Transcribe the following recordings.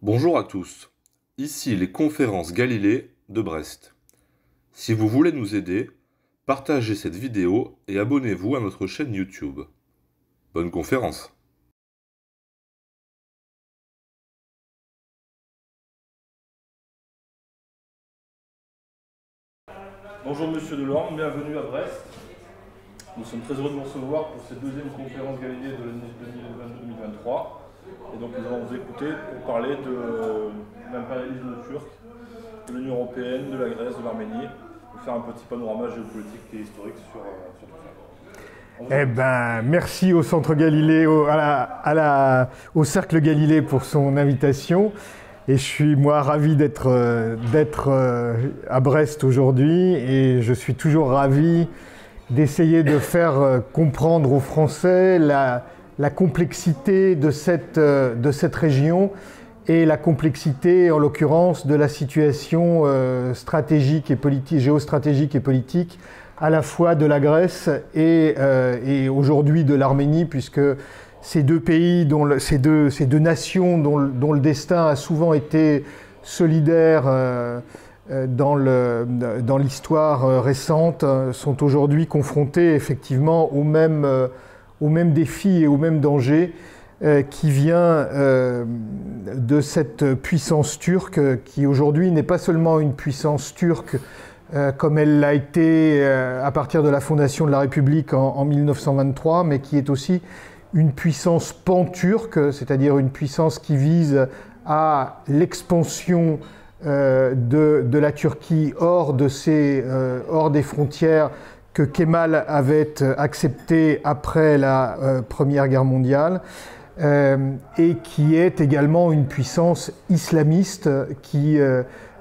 Bonjour à tous, ici les conférences Galilée de Brest. Si vous voulez nous aider, partagez cette vidéo et abonnez-vous à notre chaîne YouTube. Bonne conférence! Bonjour Monsieur Delorme, bienvenue à Brest. Nous sommes très heureux de vous recevoir pour cette deuxième conférence Galilée de l'année 2022-2023. Et donc nous allons vous écouter pour parler de l'impérialisme turc, de l'Union Européenne, de la Grèce, de l'Arménie, et faire un petit panorama géopolitique et historique sur tout ça. Eh ben, merci au Centre Galilée, au Cercle Galilée pour son invitation. Et je suis, moi, ravi d'être à Brest aujourd'hui. Et je suis toujours ravi d'essayer de faire comprendre aux Français la complexité de cette région et la complexité, en l'occurrence, de la situation stratégique et politique, géostratégique et politique, à la fois de la Grèce et aujourd'hui de l'Arménie, puisque ces deux pays, ces deux nations dont le destin a souvent été solidaire dans l'histoire récente, sont aujourd'hui confrontés effectivement aux mêmes défis et aux mêmes dangers qui vient de cette puissance turque qui aujourd'hui n'est pas seulement une puissance turque comme elle l'a été à partir de la fondation de la République en 1923, mais qui est aussi une puissance pan-turque, c'est-à-dire une puissance qui vise à l'expansion de la Turquie hors des frontières que Kemal avait acceptées après la Première Guerre mondiale, et qui est également une puissance islamiste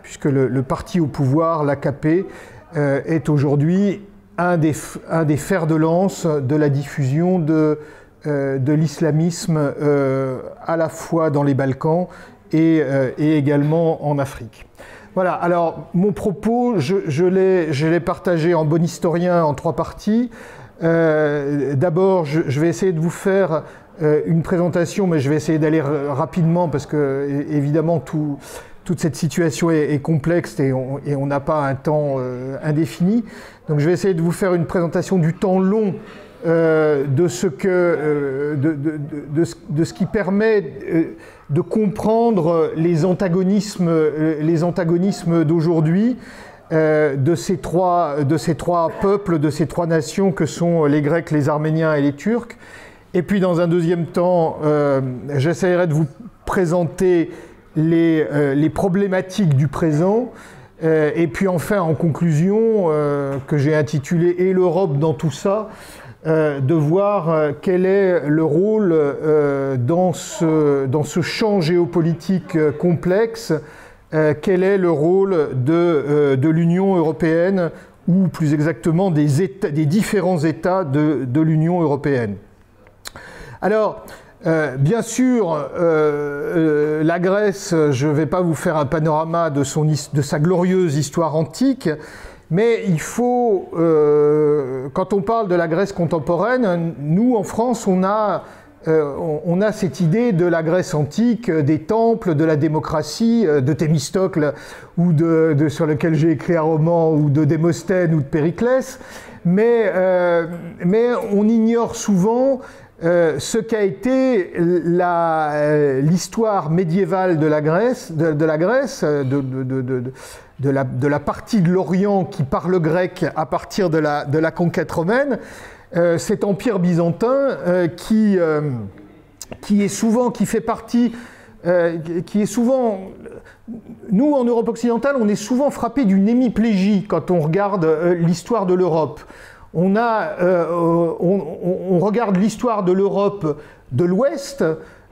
puisque le parti au pouvoir, l'AKP, est aujourd'hui un des fers de lance de la diffusion de l'islamisme à la fois dans les Balkans et également en Afrique. Voilà, alors mon propos, je l'ai partagé en bon historien en trois parties. D'abord, je vais essayer de vous faire une présentation, mais je vais essayer d'aller rapidement parce que, évidemment, toute cette situation est complexe et on n'a pas un temps indéfini. Donc je vais essayer de vous faire une présentation du temps long de ce qui permet de comprendre les antagonismes d'aujourd'hui, de ces trois peuples, de ces trois nations que sont les Grecs, les Arméniens et les Turcs. Et puis dans un deuxième temps, j'essaierai de vous présenter les problématiques du présent, et puis enfin en conclusion, que j'ai intitulé « Et l'Europe dans tout ça », de voir quel est le rôle dans ce champ géopolitique complexe, quel est le rôle de l'Union européenne, ou plus exactement des différents États de l'Union européenne. Alors, bien sûr, la Grèce, je ne vais pas vous faire un panorama de sa glorieuse histoire antique, mais il faut, quand on parle de la Grèce contemporaine, nous en France, on a cette idée de la Grèce antique, des temples, de la démocratie, de Thémistocle, ou sur lequel j'ai écrit un roman, ou de Démosthène, ou de Périclès, mais on ignore souvent ce qu'a été l'histoire médiévale de la Grèce, de la partie de l'Orient qui parle grec à partir de la conquête romaine, cet empire byzantin qui fait partie, nous en Europe occidentale, on est souvent frappé d'une hémiplégie quand on regarde l'histoire de l'Europe. On regarde l'histoire de l'Europe de l'Ouest,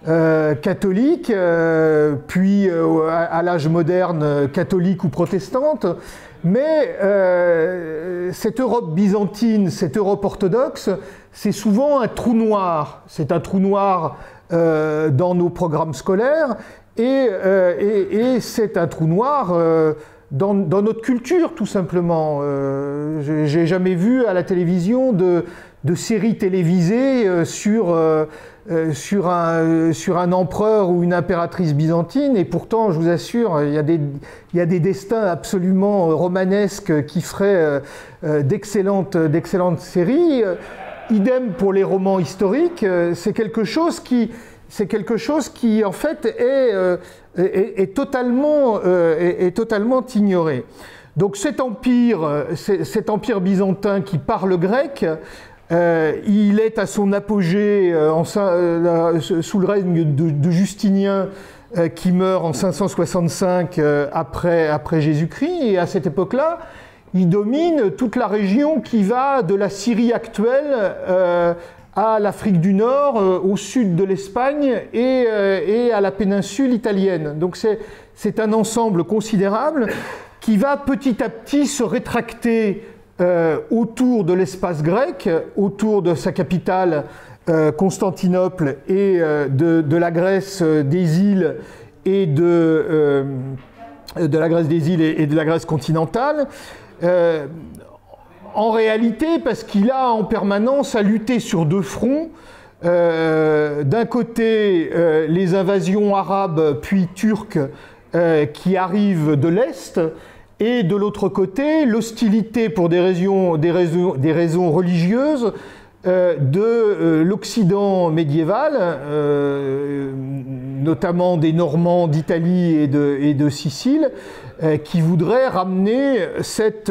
catholique, puis à l'âge moderne catholique ou protestante, mais cette Europe byzantine, cette Europe orthodoxe, c'est souvent un trou noir. C'est un trou noir dans nos programmes scolaires et c'est un trou noir dans notre culture, tout simplement. J'ai jamais vu à la télévision de séries télévisées sur un empereur ou une impératrice byzantine, et pourtant, je vous assure, il y a des destins absolument romanesques qui feraient d'excellentes séries. Idem pour les romans historiques, c'est quelque chose qui en fait est totalement ignoré. Donc cet empire byzantin qui parle grec, il est à son apogée sous le règne de Justinien, qui meurt en 565 après Jésus-Christ, et à cette époque-là, il domine toute la région qui va de la Syrie actuelle à l'Afrique du Nord, au sud de l'Espagne et à la péninsule italienne. Donc c'est un ensemble considérable qui va petit à petit se rétracter autour de l'espace grec, autour de sa capitale Constantinople et de la Grèce des îles et de la Grèce continentale. En réalité, parce qu'il a en permanence à lutter sur deux fronts. D'un côté, les invasions arabes puis turques qui arrivent de l'Est, et de l'autre côté, l'hostilité pour des raisons religieuses de l'Occident médiéval, notamment des Normands d'Italie et de Sicile, qui voudraient ramener cette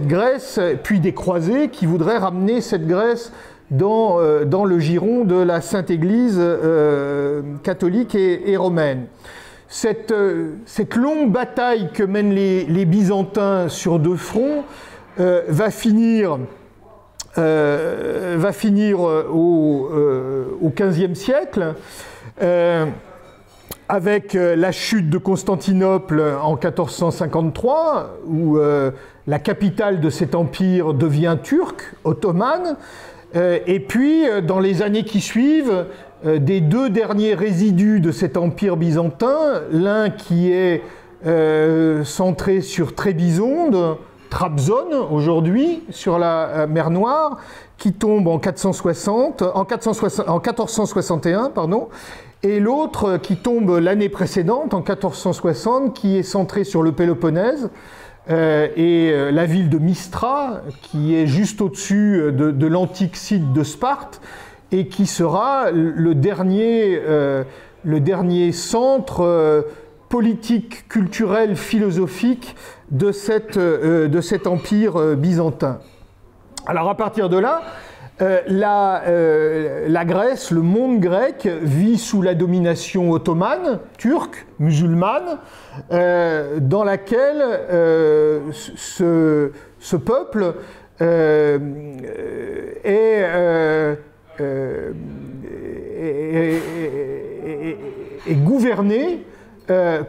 Grèce, puis des croisés qui voudraient ramener cette Grèce dans le giron de la Sainte Église catholique et romaine. Cette longue bataille que mènent les Byzantins sur deux fronts va finir au XVe siècle, avec la chute de Constantinople en 1453, où la capitale de cet empire devient turque, ottomane, et puis dans les années qui suivent, des deux derniers résidus de cet empire byzantin, l'un qui est centré sur Trébizonde, Trabzon aujourd'hui, sur la mer Noire, qui tombe en 1461, et l'autre qui tombe l'année précédente, en 1460, qui est centré sur le Péloponnèse, et la ville de Mistra, qui est juste au-dessus de l'antique site de Sparte, et qui sera le dernier centre politique, culturel, philosophique de cet empire byzantin. Alors à partir de là, la Grèce, le monde grec, vit sous la domination ottomane, turque, musulmane, dans laquelle ce peuple est gouverné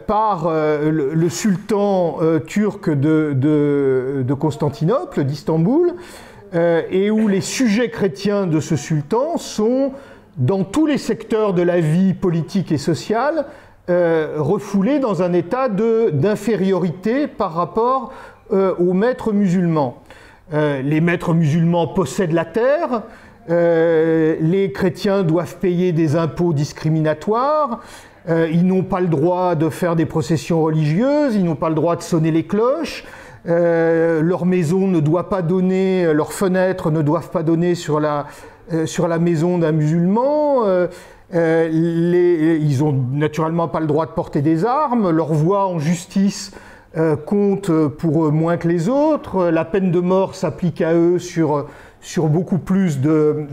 par le sultan turc de Constantinople, d'Istanbul, et où les sujets chrétiens de ce sultan sont, dans tous les secteurs de la vie politique et sociale, refoulés dans un état d'infériorité par rapport aux maîtres musulmans. Les maîtres musulmans possèdent la terre, les chrétiens doivent payer des impôts discriminatoires, ils n'ont pas le droit de faire des processions religieuses, ils n'ont pas le droit de sonner les cloches, leur maison ne doit pas donner, leurs fenêtres ne doivent pas donner sur la maison d'un musulman, ils n'ont naturellement pas le droit de porter des armes, leur voix en justice compte pour moins que les autres, la peine de mort s'applique à eux sur beaucoup plus de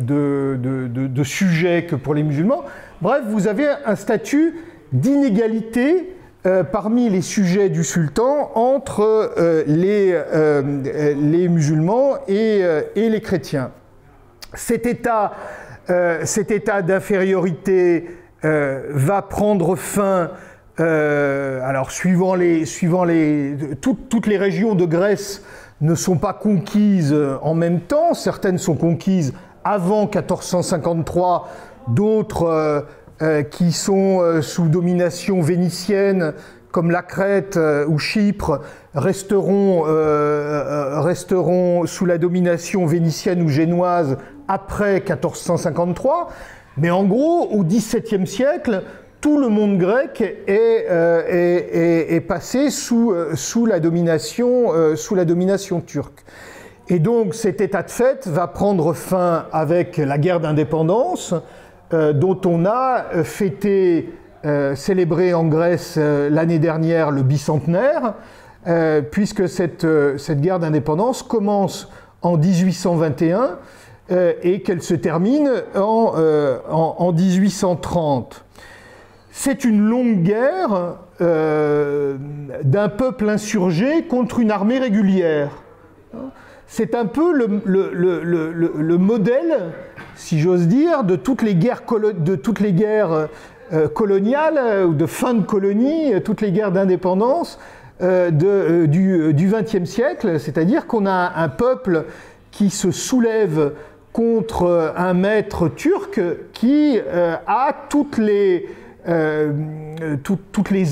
sujets que pour les musulmans. Bref, vous avez un statut d'inégalité parmi les sujets du sultan entre les musulmans et les chrétiens. Cet état d'infériorité va prendre fin, alors toutes les régions de Grèce ne sont pas conquises en même temps, certaines sont conquises avant 1453, d'autres qui sont sous domination vénitienne comme la Crète ou Chypre resteront sous la domination vénitienne ou génoise après 1453. Mais en gros, au XVIIe siècle, tout le monde grec est passé sous la domination turque. Et donc cet état de fait va prendre fin avec la guerre d'indépendance, dont on a célébré en Grèce l'année dernière le bicentenaire, puisque cette guerre d'indépendance commence en 1821 et qu'elle se termine en 1830. C'est une longue guerre d'un peuple insurgé contre une armée régulière. C'est un peu le modèle, si j'ose dire, de toutes les guerres coloniales ou de fin de colonie, toutes les guerres d'indépendance du XXe siècle. C'est-à-dire qu'on a un peuple qui se soulève contre un maître turc qui a toutes les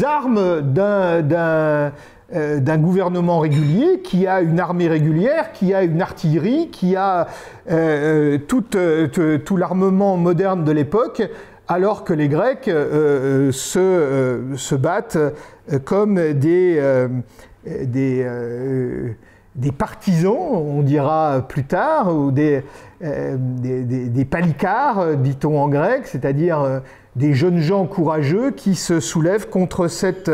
armes d'un gouvernement régulier, qui a une armée régulière, qui a une artillerie, qui a tout l'armement moderne de l'époque, alors que les Grecs se battent comme des partisans, on dira plus tard, ou des palikars, dit-on en grec, c'est-à-dire des jeunes gens courageux qui se soulèvent contre cette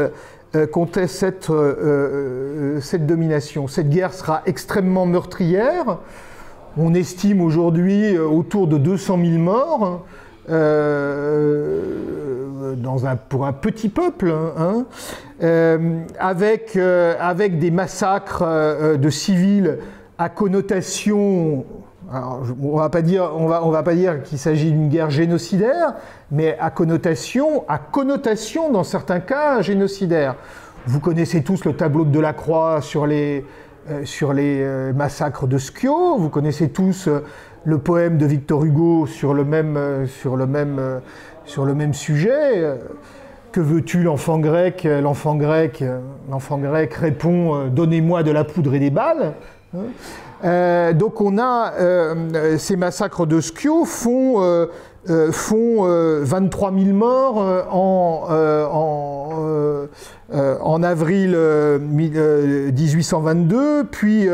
domination. Cette guerre sera extrêmement meurtrière. On estime aujourd'hui autour de 200 000 morts pour un petit peuple, hein, avec des massacres de civils à connotation. Alors, on va pas dire qu'il s'agit d'une guerre génocidaire, mais à connotation dans certains cas génocidaire. Vous connaissez tous le tableau de Delacroix sur les massacres de Schio. Vous connaissez tous le poème de Victor Hugo sur le même sujet. Que veux-tu, l'enfant grec? L'enfant grec répond donnez-moi de la poudre et des balles. Donc on a ces massacres de Schio font 23 000 morts en avril 1822, puis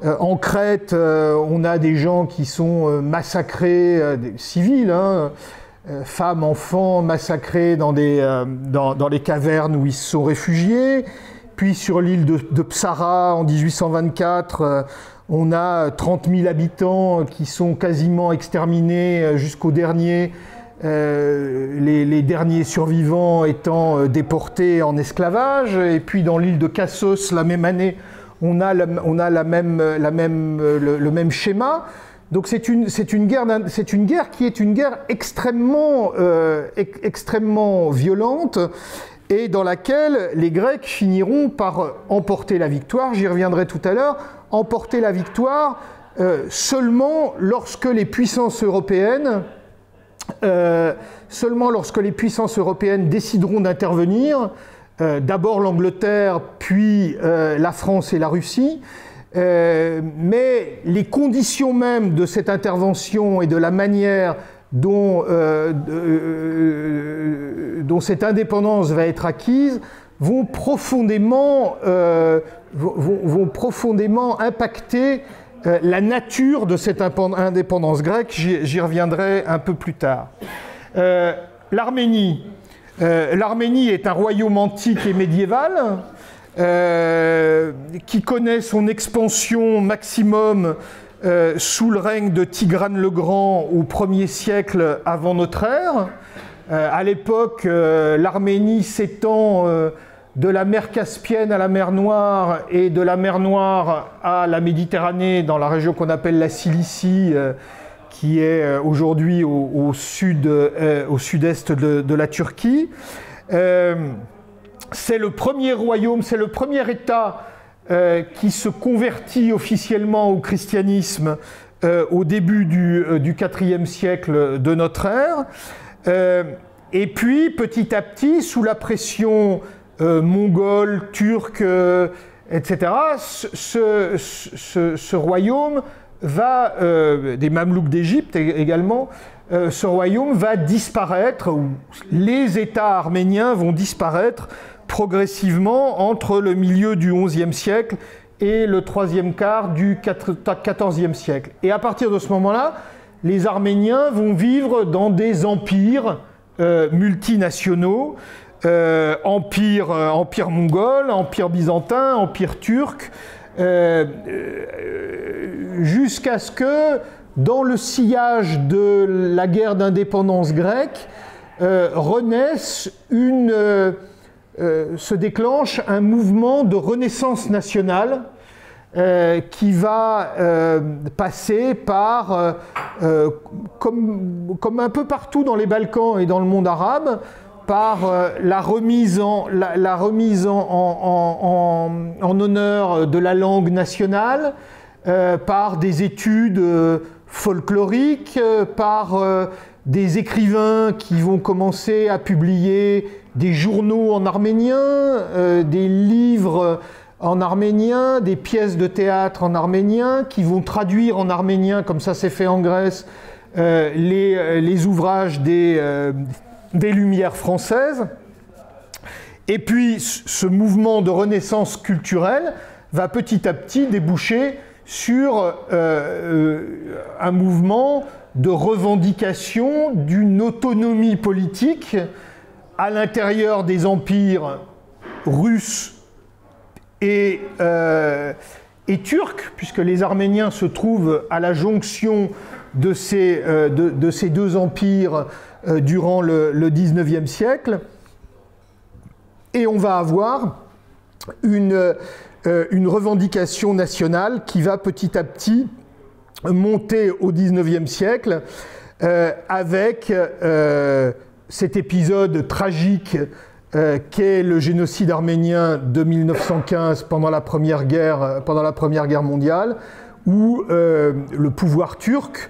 en Crète on a des gens qui sont massacrés, des civils, hein, femmes, enfants massacrés dans les cavernes où ils se sont réfugiés. Puis sur l'île de Psara en 1824, on a 30 000 habitants qui sont quasiment exterminés jusqu'au dernier, les derniers survivants étant déportés en esclavage. Et puis dans l'île de Kassos, la même année, on a le même schéma. Donc c'est une guerre qui est une guerre extrêmement violente, et dans laquelle les Grecs finiront par emporter la victoire. J'y reviendrai tout à l'heure. Emporter la victoire seulement lorsque les puissances européennes décideront d'intervenir. D'abord l'Angleterre, puis la France et la Russie. Mais les conditions même de cette intervention et de la manière dont cette indépendance va être acquise vont profondément impacter la nature de cette indépendance grecque. J'y reviendrai un peu plus tard. L'Arménie est un royaume antique et médiéval qui connaît son expansion maximum sous le règne de Tigrane le Grand au 1er siècle avant notre ère. À l'époque, l'Arménie s'étend de la mer Caspienne à la mer Noire et de la mer Noire à la Méditerranée dans la région qu'on appelle la Cilicie, qui est aujourd'hui au sud-est de la Turquie. C'est le premier royaume, c'est le premier État qui se convertit officiellement au christianisme au début du IVe siècle de notre ère. Et puis, petit à petit, sous la pression mongols, turcs, etc. Ce royaume va, des Mamelouks d'Égypte également, ce royaume va disparaître, ou les États arméniens vont disparaître progressivement entre le milieu du XIe siècle et le troisième quart du XIVe siècle. Et à partir de ce moment-là, les Arméniens vont vivre dans des empires multinationaux, empire mongol, empire byzantin, empire turc, jusqu'à ce que, dans le sillage de la guerre d'indépendance grecque, se déclenche un mouvement de renaissance nationale qui va passer par, comme un peu partout dans les Balkans et dans le monde arabe, par la remise en honneur de la langue nationale, par des études folkloriques, par des écrivains qui vont commencer à publier des journaux en arménien, des livres en arménien, des pièces de théâtre en arménien, qui vont traduire en arménien, comme ça s'est fait en Grèce, les ouvrages des Lumières françaises. Et puis ce mouvement de renaissance culturelle va petit à petit déboucher sur un mouvement de revendication d'une autonomie politique à l'intérieur des empires russes et turcs, puisque les Arméniens se trouvent à la jonction de ces deux empires durant le XIXe siècle. Et on va avoir une revendication nationale qui va petit à petit monter au XIXe siècle avec cet épisode tragique qu'est le génocide arménien de 1915 pendant la Première Guerre mondiale, où le pouvoir turc,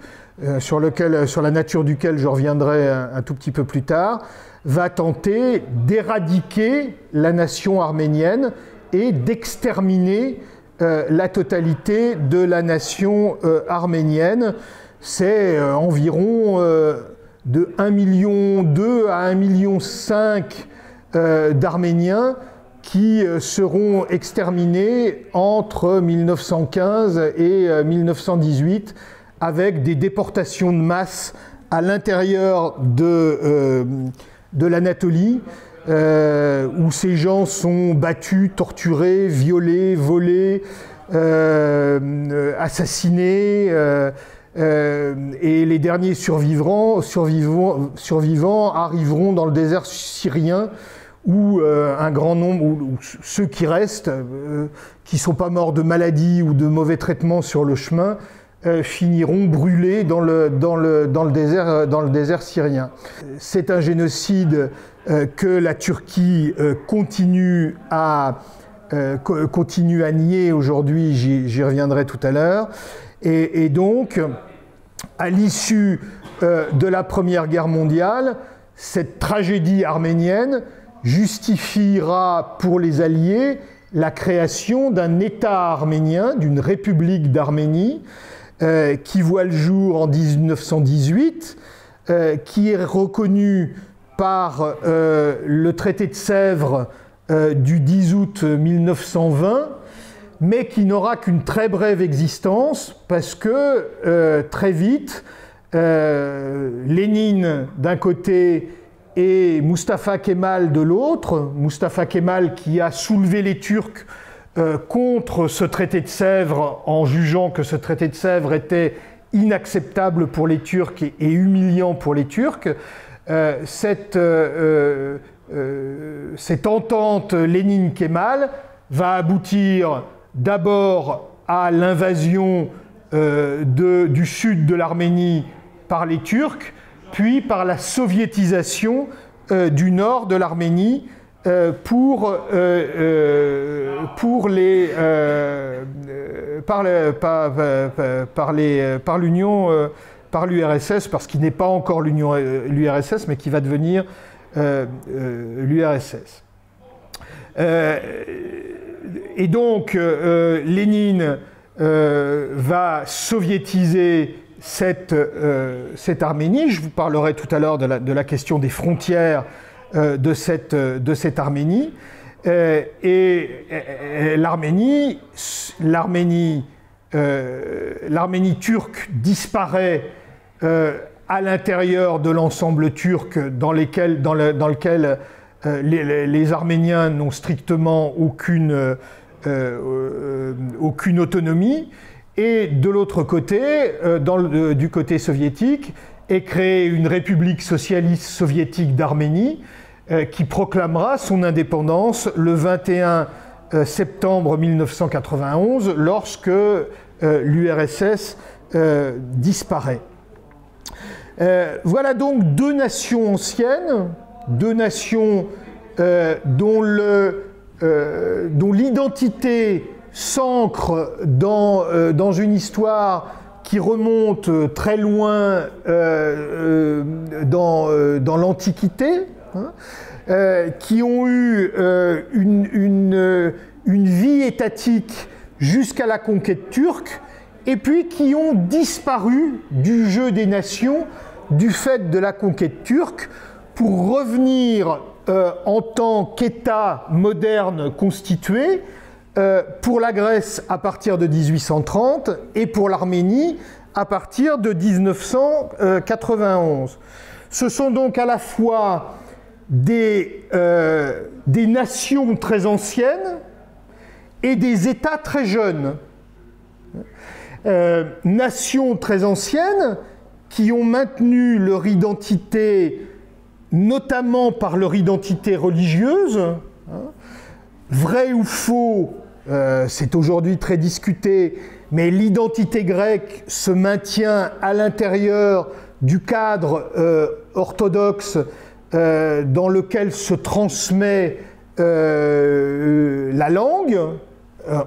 sur la nature duquel je reviendrai un tout petit peu plus tard, va tenter d'éradiquer la nation arménienne et d'exterminer la totalité de la nation arménienne. C'est environ de 1,2 million à 1,5 million d'Arméniens qui seront exterminés entre 1915 et 1918 avec des déportations de masse à l'intérieur de l'Anatolie, où ces gens sont battus, torturés, violés, volés, assassinés, et les derniers survivants arriveront dans le désert syrien, où un grand nombre, ou ceux qui restent, qui ne sont pas morts de maladie ou de mauvais traitements sur le chemin, finiront brûlés dans le désert syrien. C'est un génocide que la Turquie continue à nier aujourd'hui, j'y reviendrai tout à l'heure. Et donc, à l'issue de la Première Guerre mondiale, cette tragédie arménienne justifiera pour les Alliés la création d'un État arménien, d'une République d'Arménie, qui voit le jour en 1918, qui est reconnu par le traité de Sèvres du 10 août 1920, mais qui n'aura qu'une très brève existence, parce que très vite, Lénine d'un côté et Mustafa Kemal de l'autre, Mustafa Kemal qui a soulevé les Turcs contre ce traité de Sèvres en jugeant que ce traité de Sèvres était inacceptable pour les Turcs et humiliant pour les Turcs. Cette entente Lénine-Kemal va aboutir d'abord à l'invasion du sud de l'Arménie par les Turcs, puis par la soviétisation du nord de l'Arménie par l'URSS, parce qu'il n'est pas encore l'URSS, mais qui va devenir l'URSS. Et donc, Lénine va soviétiser cette Arménie. Je vous parlerai tout à l'heure de la question des frontières de cette Arménie. Et l'Arménie turque disparaît à l'intérieur de l'ensemble turc dans lequel les Arméniens n'ont strictement aucune autonomie. Et de l'autre côté, du côté soviétique, est créée une république socialiste soviétique d'Arménie qui proclamera son indépendance le 21 septembre 1991 lorsque l'URSS disparaît. Voilà donc deux nations anciennes, deux nations dont l'identité s'ancre dans une histoire qui remonte très loin dans l'Antiquité, hein, qui ont eu une vie étatique jusqu'à la conquête turque, et puis qui ont disparu du jeu des nations du fait de la conquête turque pour revenir en tant qu'État moderne constitué pour la Grèce à partir de 1830 et pour l'Arménie à partir de 1991. Ce sont donc à la fois des nations très anciennes et des États très jeunes. Nations très anciennes qui ont maintenu leur identité, notamment par leur identité religieuse. Vrai ou faux, c'est aujourd'hui très discuté, mais l'identité grecque se maintient à l'intérieur du cadre orthodoxe dans lequel se transmet la langue,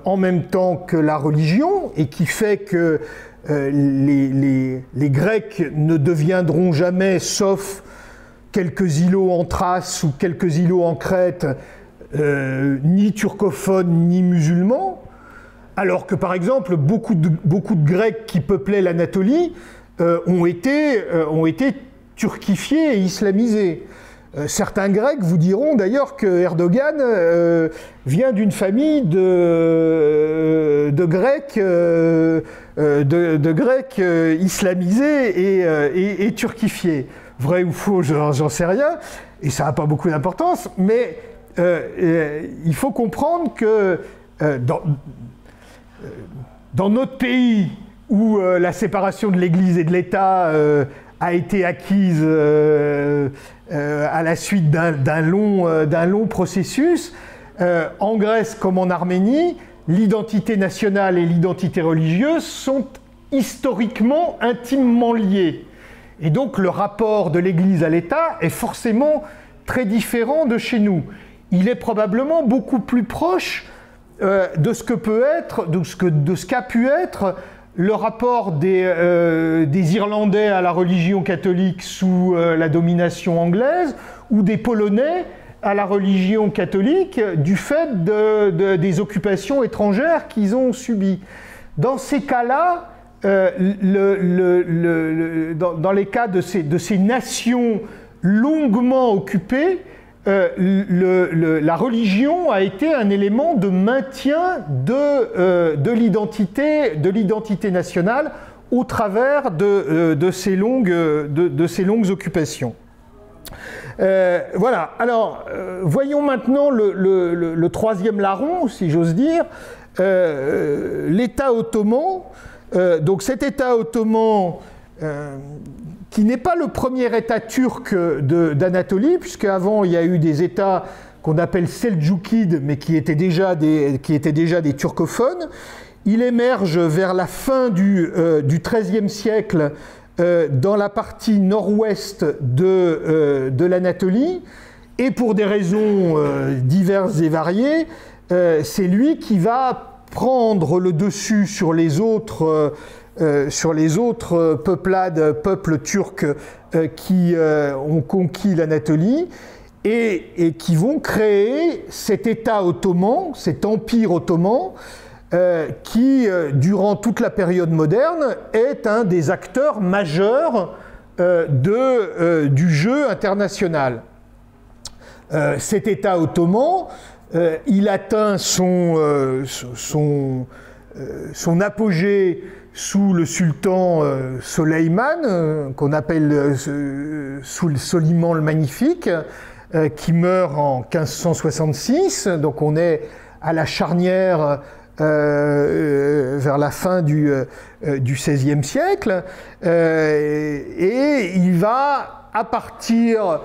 en même temps que la religion, et qui fait que les Grecs ne deviendront jamais, sauf quelques îlots en Thrace ou quelques îlots en Crète, ni turcophones ni musulmans, alors que par exemple beaucoup de Grecs qui peuplaient l'Anatolie ont été turquifiés et islamisés. Certains Grecs vous diront d'ailleurs que Erdogan vient d'une famille de Grecs islamisés et turquifiés. Vrai ou faux, j'en sais rien, et ça n'a pas beaucoup d'importance, mais il faut comprendre que dans notre pays, où la séparation de l'Église et de l'État a été acquise à la suite d'un long processus, en Grèce comme en Arménie, l'identité nationale et l'identité religieuse sont historiquement intimement liées. Et donc le rapport de l'Église à l'État est forcément très différent de chez nous. Il est probablement beaucoup plus proche de ce qu'a pu être le rapport des Irlandais à la religion catholique sous la domination anglaise, ou des Polonais à la religion catholique du fait des occupations étrangères qu'ils ont subies. Dans ces cas-là, dans les cas de ces nations longuement occupées, la religion a été un élément de maintien de l'identité nationale au travers de ces longues occupations. Voilà, alors voyons maintenant le troisième larron, si j'ose dire, l'État ottoman. Donc cet État ottoman qui n'est pas le premier État turc d'Anatolie, puisque avant il y a eu des États qu'on appelle seldjoukides, mais qui étaient déjà des turcophones. Il émerge vers la fin du XIIIe siècle dans la partie nord-ouest de l'Anatolie, et pour des raisons diverses et variées, c'est lui qui va prendre le dessus sur les autres peuples turcs qui ont conquis l'Anatolie, et qui vont créer cet État ottoman, cet empire ottoman, qui, durant toute la période moderne, est un des acteurs majeurs du jeu international. Cet État ottoman, il atteint son apogée sous le sultan Soleiman, qu'on appelle Soliman le Magnifique, qui meurt en 1566. Donc on est à la charnière vers la fin du XVIe siècle, et il va, à partir,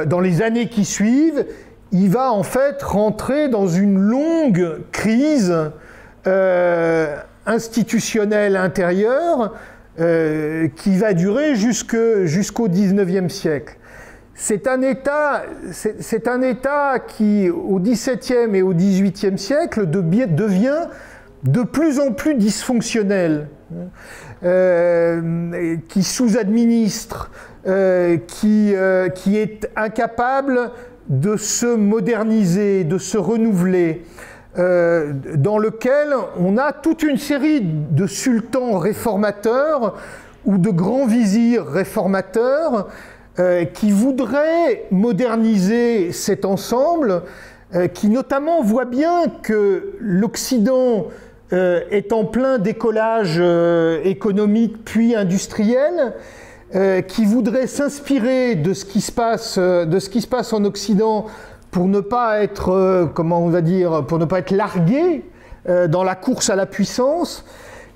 dans les années qui suivent, il va en fait rentrer dans une longue crise institutionnelle intérieure qui va durer jusqu'au XIXe siècle. C'est un État qui, au XVIIe et au XVIIIe siècle, devient de plus en plus dysfonctionnel, qui sous-administre, qui est incapable de se moderniser, de se renouveler, dans lequel on a toute une série de sultans réformateurs ou de grands vizirs réformateurs qui voudraient moderniser cet ensemble, qui notamment voient bien que l'Occident est en plein décollage économique puis industriel, qui voudraient s'inspirer de ce qui se passe en Occident pour ne pas être, comment on va dire, pour ne pas être largué dans la course à la puissance,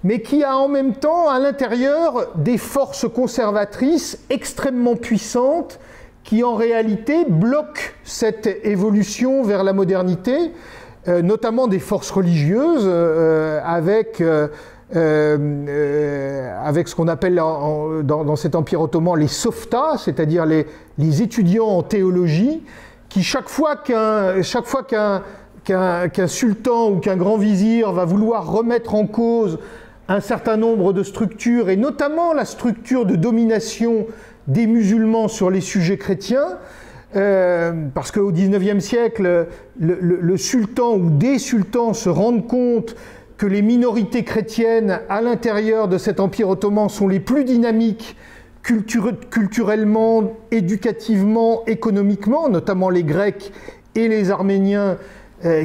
mais qui a en même temps à l'intérieur des forces conservatrices extrêmement puissantes qui en réalité bloquent cette évolution vers la modernité, notamment des forces religieuses avec ce qu'on appelle dans cet empire ottoman les softas, c'est-à-dire les étudiants en théologie, qui chaque fois qu'un sultan ou qu'un grand vizir va vouloir remettre en cause un certain nombre de structures, et notamment la structure de domination des musulmans sur les sujets chrétiens, parce qu'au XIXe siècle, le sultan ou des sultans se rendent compte que les minorités chrétiennes à l'intérieur de cet empire ottoman sont les plus dynamiques culturellement, éducativement, économiquement, notamment les Grecs et les Arméniens,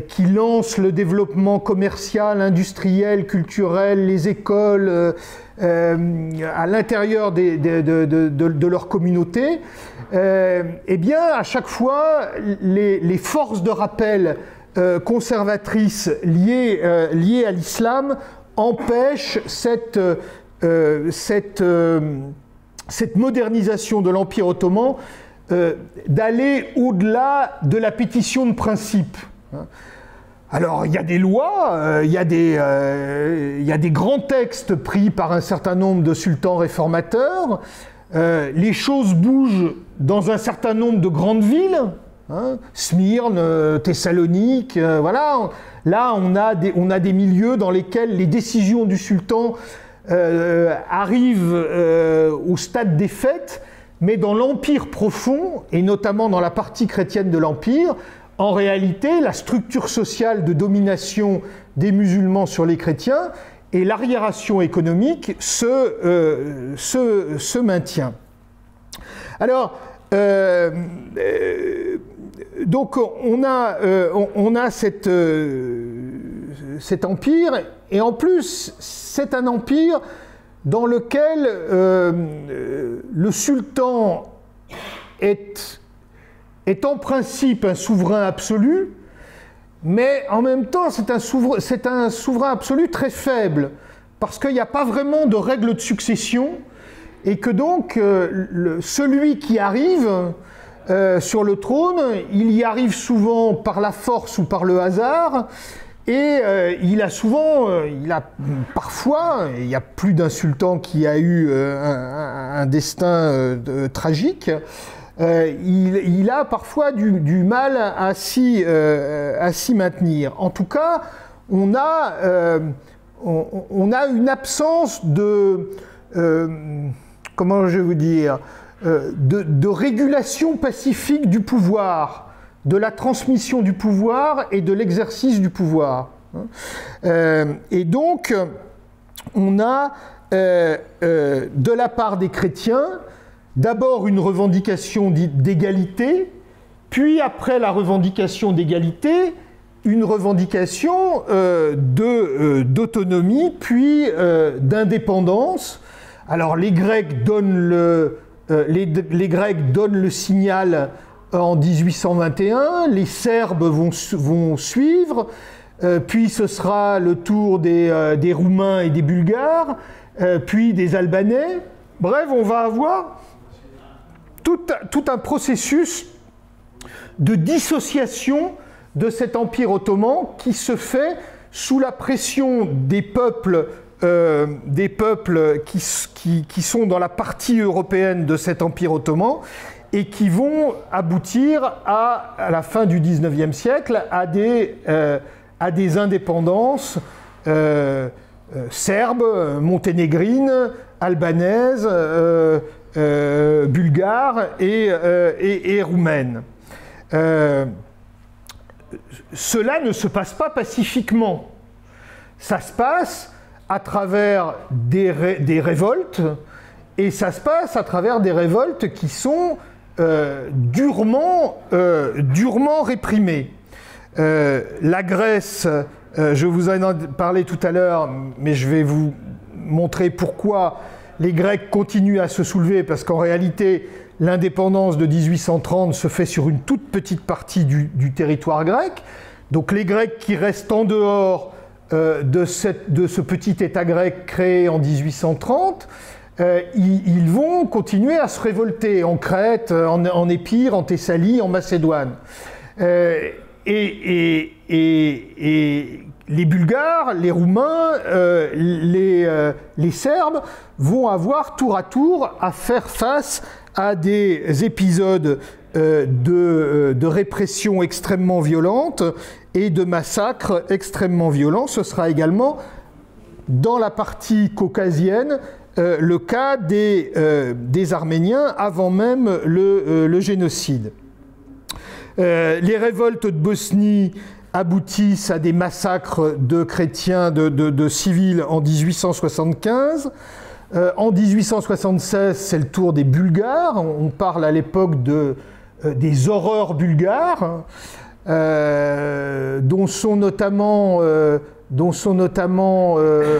qui lancent le développement commercial, industriel, culturel, les écoles à l'intérieur de leur communauté, eh bien, à chaque fois, les forces de rappel conservatrices liées à l'islam empêchent cette modernisation de l'Empire ottoman d'aller au-delà de la pétition de principe. Alors, il y a des lois, il y a des grands textes pris par un certain nombre de sultans réformateurs, les choses bougent dans un certain nombre de grandes villes, Smyrne, Thessalonique, voilà. Là, on a des milieux dans lesquels les décisions du sultan arrivent au stade des fêtes, mais dans l'empire profond, et notamment dans la partie chrétienne de l'empire, en réalité, la structure sociale de domination des musulmans sur les chrétiens et l'arriération économique se maintient. Alors, donc on a cet empire, et en plus, c'est un empire dans lequel le sultan est en principe un souverain absolu, mais en même temps c'est un souverain absolu très faible, parce qu'il n'y a pas vraiment de règles de succession, et que donc celui qui arrive sur le trône, il y arrive souvent par la force ou par le hasard, et parfois, il y a plus d'un sultan qui a eu un destin tragique, il a parfois du mal à s'y maintenir. En tout cas, on a une absence de... comment je vais vous dire, de régulation pacifique du pouvoir, de la transmission du pouvoir et de l'exercice du pouvoir. Et donc, on a, de la part des chrétiens, d'abord une revendication d'égalité, puis après la revendication d'égalité, une revendication d'autonomie, puis d'indépendance. Alors les Grecs donnent les Grecs donnent le signal en 1821, les Serbes vont suivre, puis ce sera le tour des Roumains et des Bulgares, puis des Albanais. Bref, on va avoir tout un processus de dissociation de cet empire ottoman qui se fait sous la pression des peuples qui sont dans la partie européenne de cet empire ottoman et qui vont aboutir à la fin du XIXe siècle à des indépendances serbes, monténégrines, albanaises, bulgares et roumaines. Cela ne se passe pas pacifiquement. Ça se passe à travers des révoltes, et ça se passe à travers des révoltes qui sont durement réprimées. La Grèce, je vous en ai parlé tout à l'heure, mais je vais vous montrer pourquoi les Grecs continuent à se soulever, parce qu'en réalité, l'indépendance de 1830 se fait sur une toute petite partie du territoire grec. Donc les Grecs qui restent en dehors de ce petit État grec créé en 1830, ils vont continuer à se révolter en Crète, en Épire, en Thessalie, en Macédoine. Et les Bulgares, les Roumains, les Serbes vont avoir tour à tour à faire face à des épisodes de répression extrêmement violente et de massacres extrêmement violents. Ce sera également dans la partie caucasienne le cas des Arméniens avant même le génocide. Les révoltes de Bosnie aboutissent à des massacres de chrétiens, de civils en 1875. En 1876, c'est le tour des Bulgares. On parle à l'époque des horreurs bulgares, dont sont notamment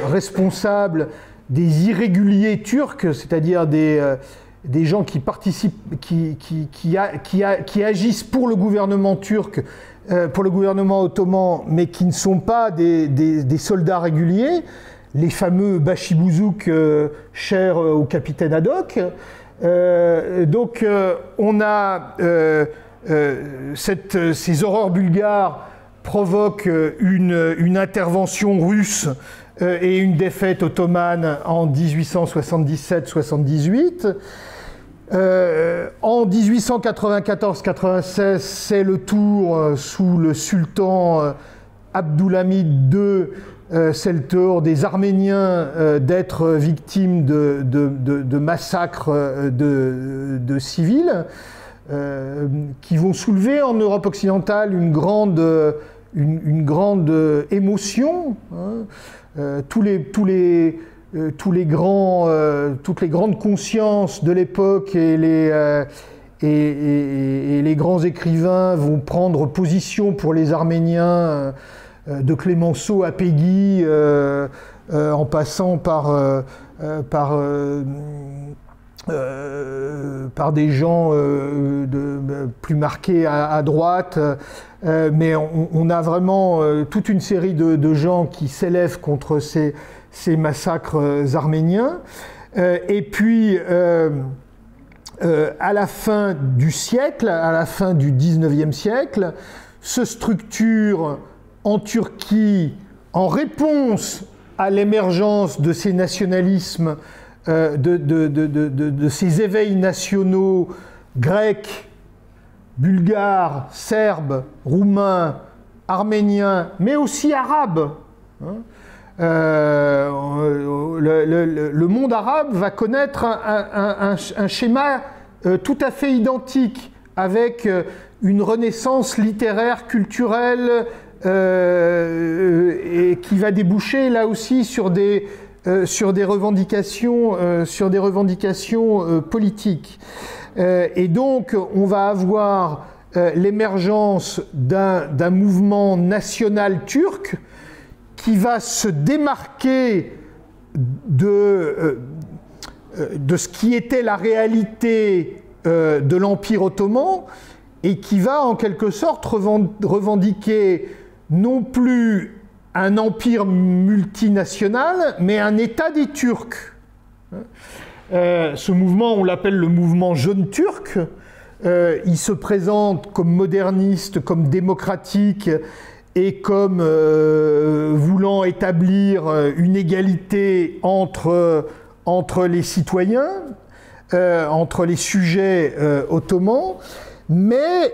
responsables des irréguliers turcs, c'est-à-dire des gens qui participent, qui agissent pour le gouvernement turc, pour le gouvernement ottoman, mais qui ne sont pas des soldats réguliers, les fameux Bachibouzouk chers au capitaine Haddock. Donc on a ces horreurs bulgares provoquent une intervention russe et une défaite ottomane en 1877-78. En 1894-96, c'est le tour sous le sultan Abdulhamid II, c'est le tour des Arméniens d'être victimes de massacres de civils qui vont soulever en Europe occidentale une grande émotion. Toutes les grandes consciences de l'époque et les grands écrivains vont prendre position pour les Arméniens, de Clémenceau à Péguy, en passant par des gens plus marqués à droite, mais on a vraiment toute une série de gens qui s'élèvent contre ces massacres arméniens. Et puis, à la fin du siècle, à la fin du XIXe siècle, se structure en Turquie, en réponse à l'émergence de ces nationalismes, de ces éveils nationaux grecs, bulgares, serbes, roumains, arméniens, mais aussi arabes. Le monde arabe va connaître un schéma tout à fait identique, avec une renaissance littéraire, culturelle, et qui va déboucher là aussi sur des revendications, politiques. Et donc on va avoir l'émergence d'un mouvement national turc qui va se démarquer de ce qui était la réalité de l'Empire ottoman et qui va en quelque sorte revendiquer non plus un empire multinational, mais un État des Turcs. Ce mouvement, on l'appelle le mouvement jeune turc. Il se présente comme moderniste, comme démocratique et comme voulant établir une égalité entre les citoyens, entre les sujets ottomans, mais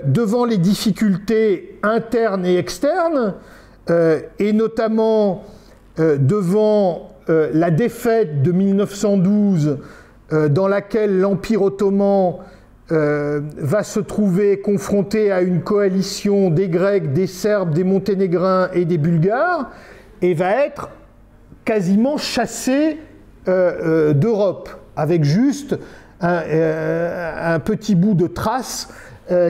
devant les difficultés internes et externes, et notamment devant la défaite de 1912, dans laquelle l'Empire ottoman va se trouver confronté à une coalition des Grecs, des Serbes, des Monténégrins et des Bulgares, et va être quasiment chassé d'Europe, avec juste un petit bout de trace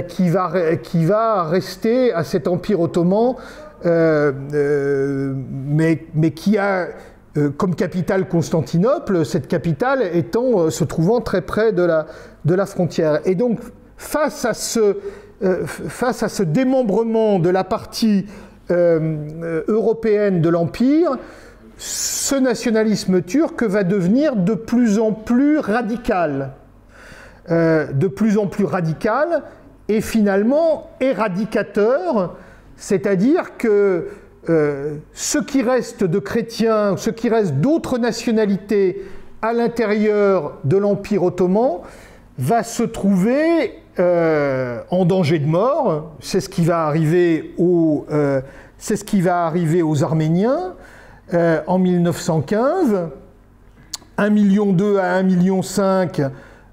qui va rester à cet Empire ottoman, mais qui a comme capitale Constantinople, cette capitale se trouvant très près de la frontière. Et donc, face à ce démembrement de la partie européenne de l'Empire, ce nationalisme turc va devenir de plus en plus radical. Et finalement éradicateur, c'est-à-dire que ce qui reste de chrétiens, ce qui reste d'autres nationalités à l'intérieur de l'Empire ottoman va se trouver en danger de mort. C'est ce qui va arriver aux Arméniens en 1915. 1,2 million à 1,5 million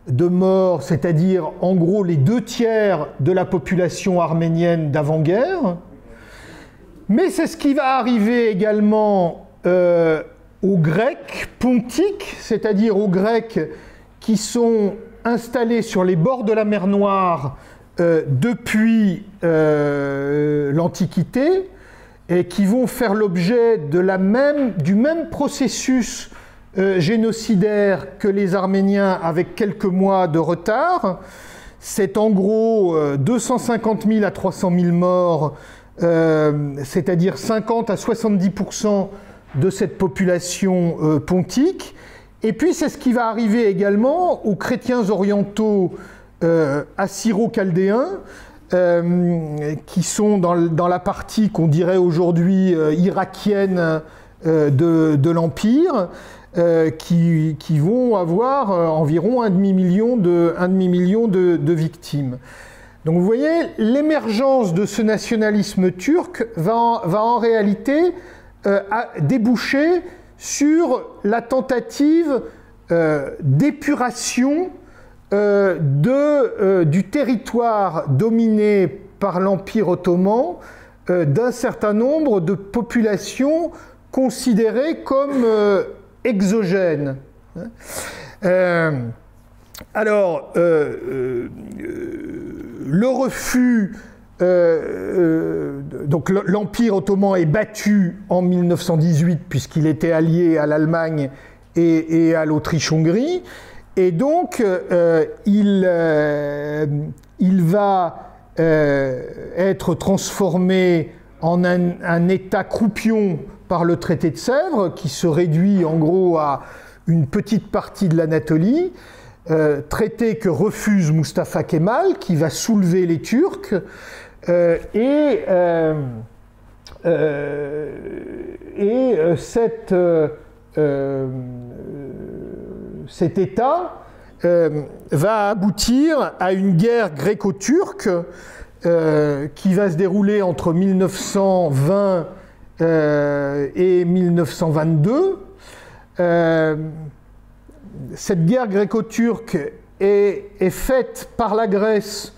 de morts, c'est-à-dire en gros les 2/3 de la population arménienne d'avant-guerre. Mais c'est ce qui va arriver également aux Grecs pontiques, c'est-à-dire aux Grecs qui sont installés sur les bords de la mer Noire depuis l'Antiquité et qui vont faire l'objet du même processus génocidaire que les Arméniens avec quelques mois de retard. C'est en gros 250 000 à 300 000 morts, c'est-à-dire 50 à 70% de cette population pontique. Et puis c'est ce qui va arriver également aux chrétiens orientaux assyro-chaldéens, qui sont dans la partie qu'on dirait aujourd'hui irakienne de l'Empire, qui vont avoir environ 1,5 million de victimes. Donc vous voyez, l'émergence de ce nationalisme turc va en réalité déboucher sur la tentative d'épuration du territoire dominé par l'Empire ottoman d'un certain nombre de populations considérées comme exogènes. Alors, le refus, donc l'Empire ottoman est battu en 1918 puisqu'il était allié à l'Allemagne et à l'Autriche-Hongrie, et donc il va être transformé en un État croupion par le traité de Sèvres, qui se réduit en gros à une petite partie de l'Anatolie, traité que refuse Mustafa Kemal, qui va soulever les Turcs, et cet État va aboutir à une guerre gréco-turque qui va se dérouler entre 1920 et 1922. Cette guerre gréco-turque est faite par la Grèce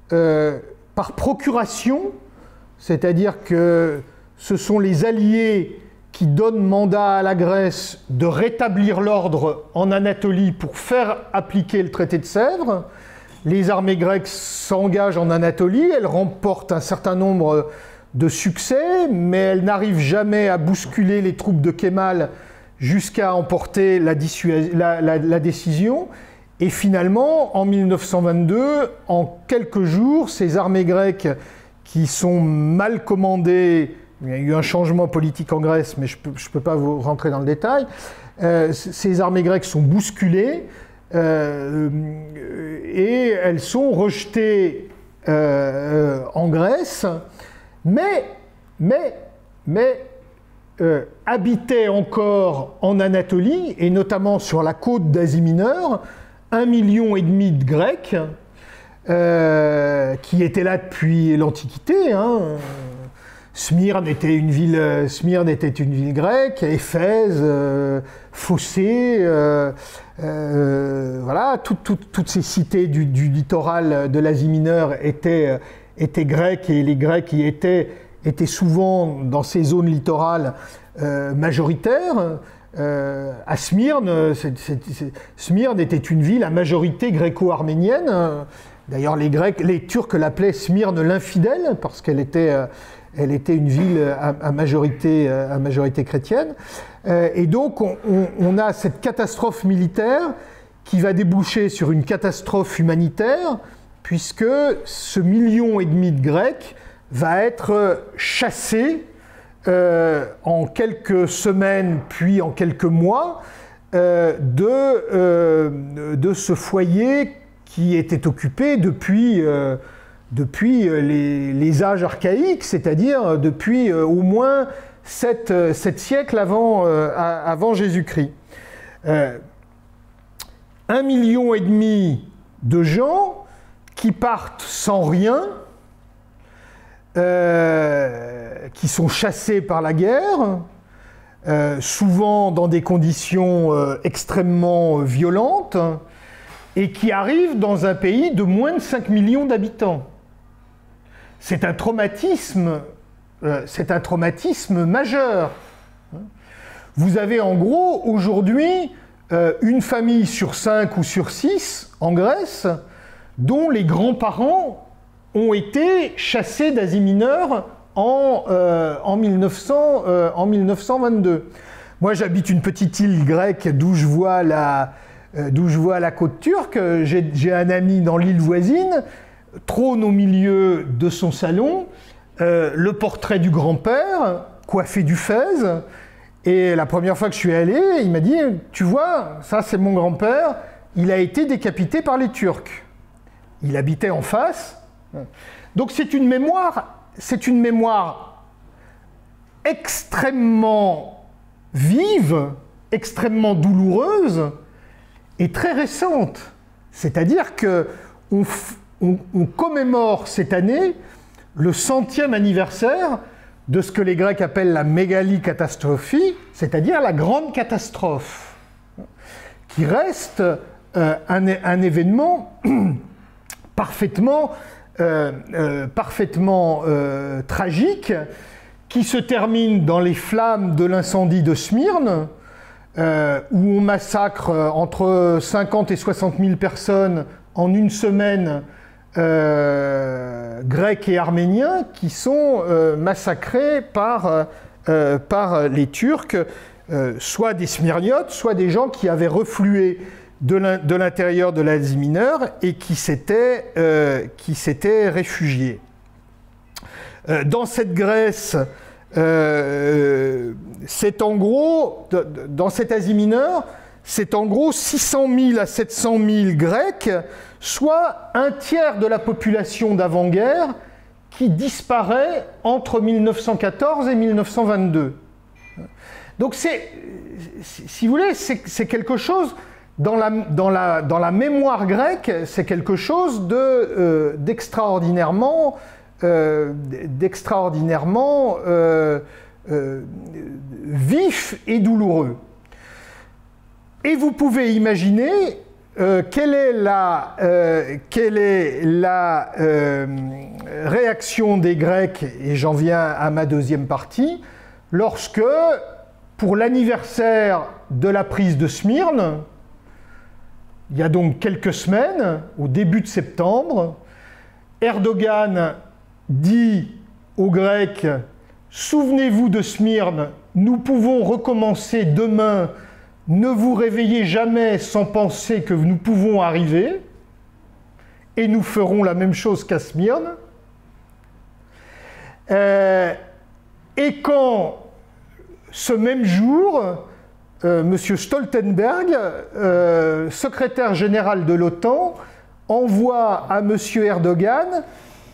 par procuration, c'est-à-dire que ce sont les alliés qui donnent mandat à la Grèce de rétablir l'ordre en Anatolie pour faire appliquer le traité de Sèvres. Les armées grecques s'engagent en Anatolie, elles remportent un certain nombre de succès, mais elles n'arrivent jamais à bousculer les troupes de Kémal jusqu'à emporter la décision. Et finalement, en 1922, en quelques jours, ces armées grecques qui sont mal commandées, il y a eu un changement politique en Grèce, mais je ne peux pas vous rentrer dans le détail, ces armées grecques sont bousculées et elles sont rejetées en Grèce, mais habitaient encore en Anatolie, et notamment sur la côte d'Asie mineure, 1,5 million de Grecs qui étaient là depuis l'Antiquité. Smyrne était une ville grecque, Éphèse, Phocée, voilà, toutes ces cités du littoral de l'Asie mineure étaient grecques, et les Grecs y étaient souvent dans ces zones littorales majoritaires. À Smyrne, Smyrne était une ville à majorité gréco-arménienne. D'ailleurs, les Turcs l'appelaient Smyrne l'infidèle, parce qu'elle était une ville à majorité chrétienne. Et donc, on a cette catastrophe militaire qui va déboucher sur une catastrophe humanitaire, puisque ce 1,5 million de Grecs va être chassé en quelques semaines, puis en quelques mois, de ce foyer qui était occupé depuis les âges archaïques, c'est-à-dire depuis au moins 7 siècles avant Jésus-Christ. 1,5 million de gens qui partent sans rien, qui sont chassés par la guerre, souvent dans des conditions extrêmement violentes, et qui arrivent dans un pays de moins de 5 millions d'habitants. C'est un traumatisme majeur. Vous avez en gros aujourd'hui une famille sur 5 ou sur 6 en Grèce dont les grands-parents ont été chassés d'Asie mineure en 1922. Moi, j'habite une petite île grecque d'où je vois la côte turque. J'ai un ami dans l'île voisine, trône au milieu de son salon le portrait du grand-père, coiffé du fez. Et la première fois que je suis allé, il m'a dit « Tu vois, ça c'est mon grand-père, il a été décapité par les Turcs. » Il habitait en face. Donc c'est une mémoire extrêmement vive, extrêmement douloureuse et très récente. C'est-à-dire qu'on commémore cette année le 100e anniversaire de ce que les Grecs appellent la mégali catastrophie, c'est-à-dire la grande catastrophe, qui reste un événement parfaitement tragique, qui se termine dans les flammes de l'incendie de Smyrne, où on massacre entre 50 et 60 000 personnes en une semaine, Grecs et Arméniens, qui sont massacrés par les Turcs, soit des Smyrniotes, soit des gens qui avaient reflué de l'intérieur de l'Asie mineure et qui s'étaient réfugiés. Dans cette Grèce, c'est en gros, dans cette Asie mineure, c'est en gros 600 000 à 700 000 Grecs, soit un tiers de la population d'avant-guerre qui disparaît entre 1914 et 1922. Donc si vous voulez, c'est quelque chose, dans la mémoire grecque, c'est quelque chose d'extraordinairement vif et douloureux. Et vous pouvez imaginer quelle est la réaction des Grecs, et j'en viens à ma deuxième partie, lorsque, pour l'anniversaire de la prise de Smyrne, il y a donc quelques semaines, au début de septembre, Erdogan dit aux Grecs « Souvenez-vous de Smyrne, nous pouvons recommencer demain, ne vous réveillez jamais sans penser que nous pouvons arriver, et nous ferons la même chose qu'à Smyrne. » Et quand, ce même jour, M. Stoltenberg, secrétaire général de l'OTAN, envoie à M. Erdogan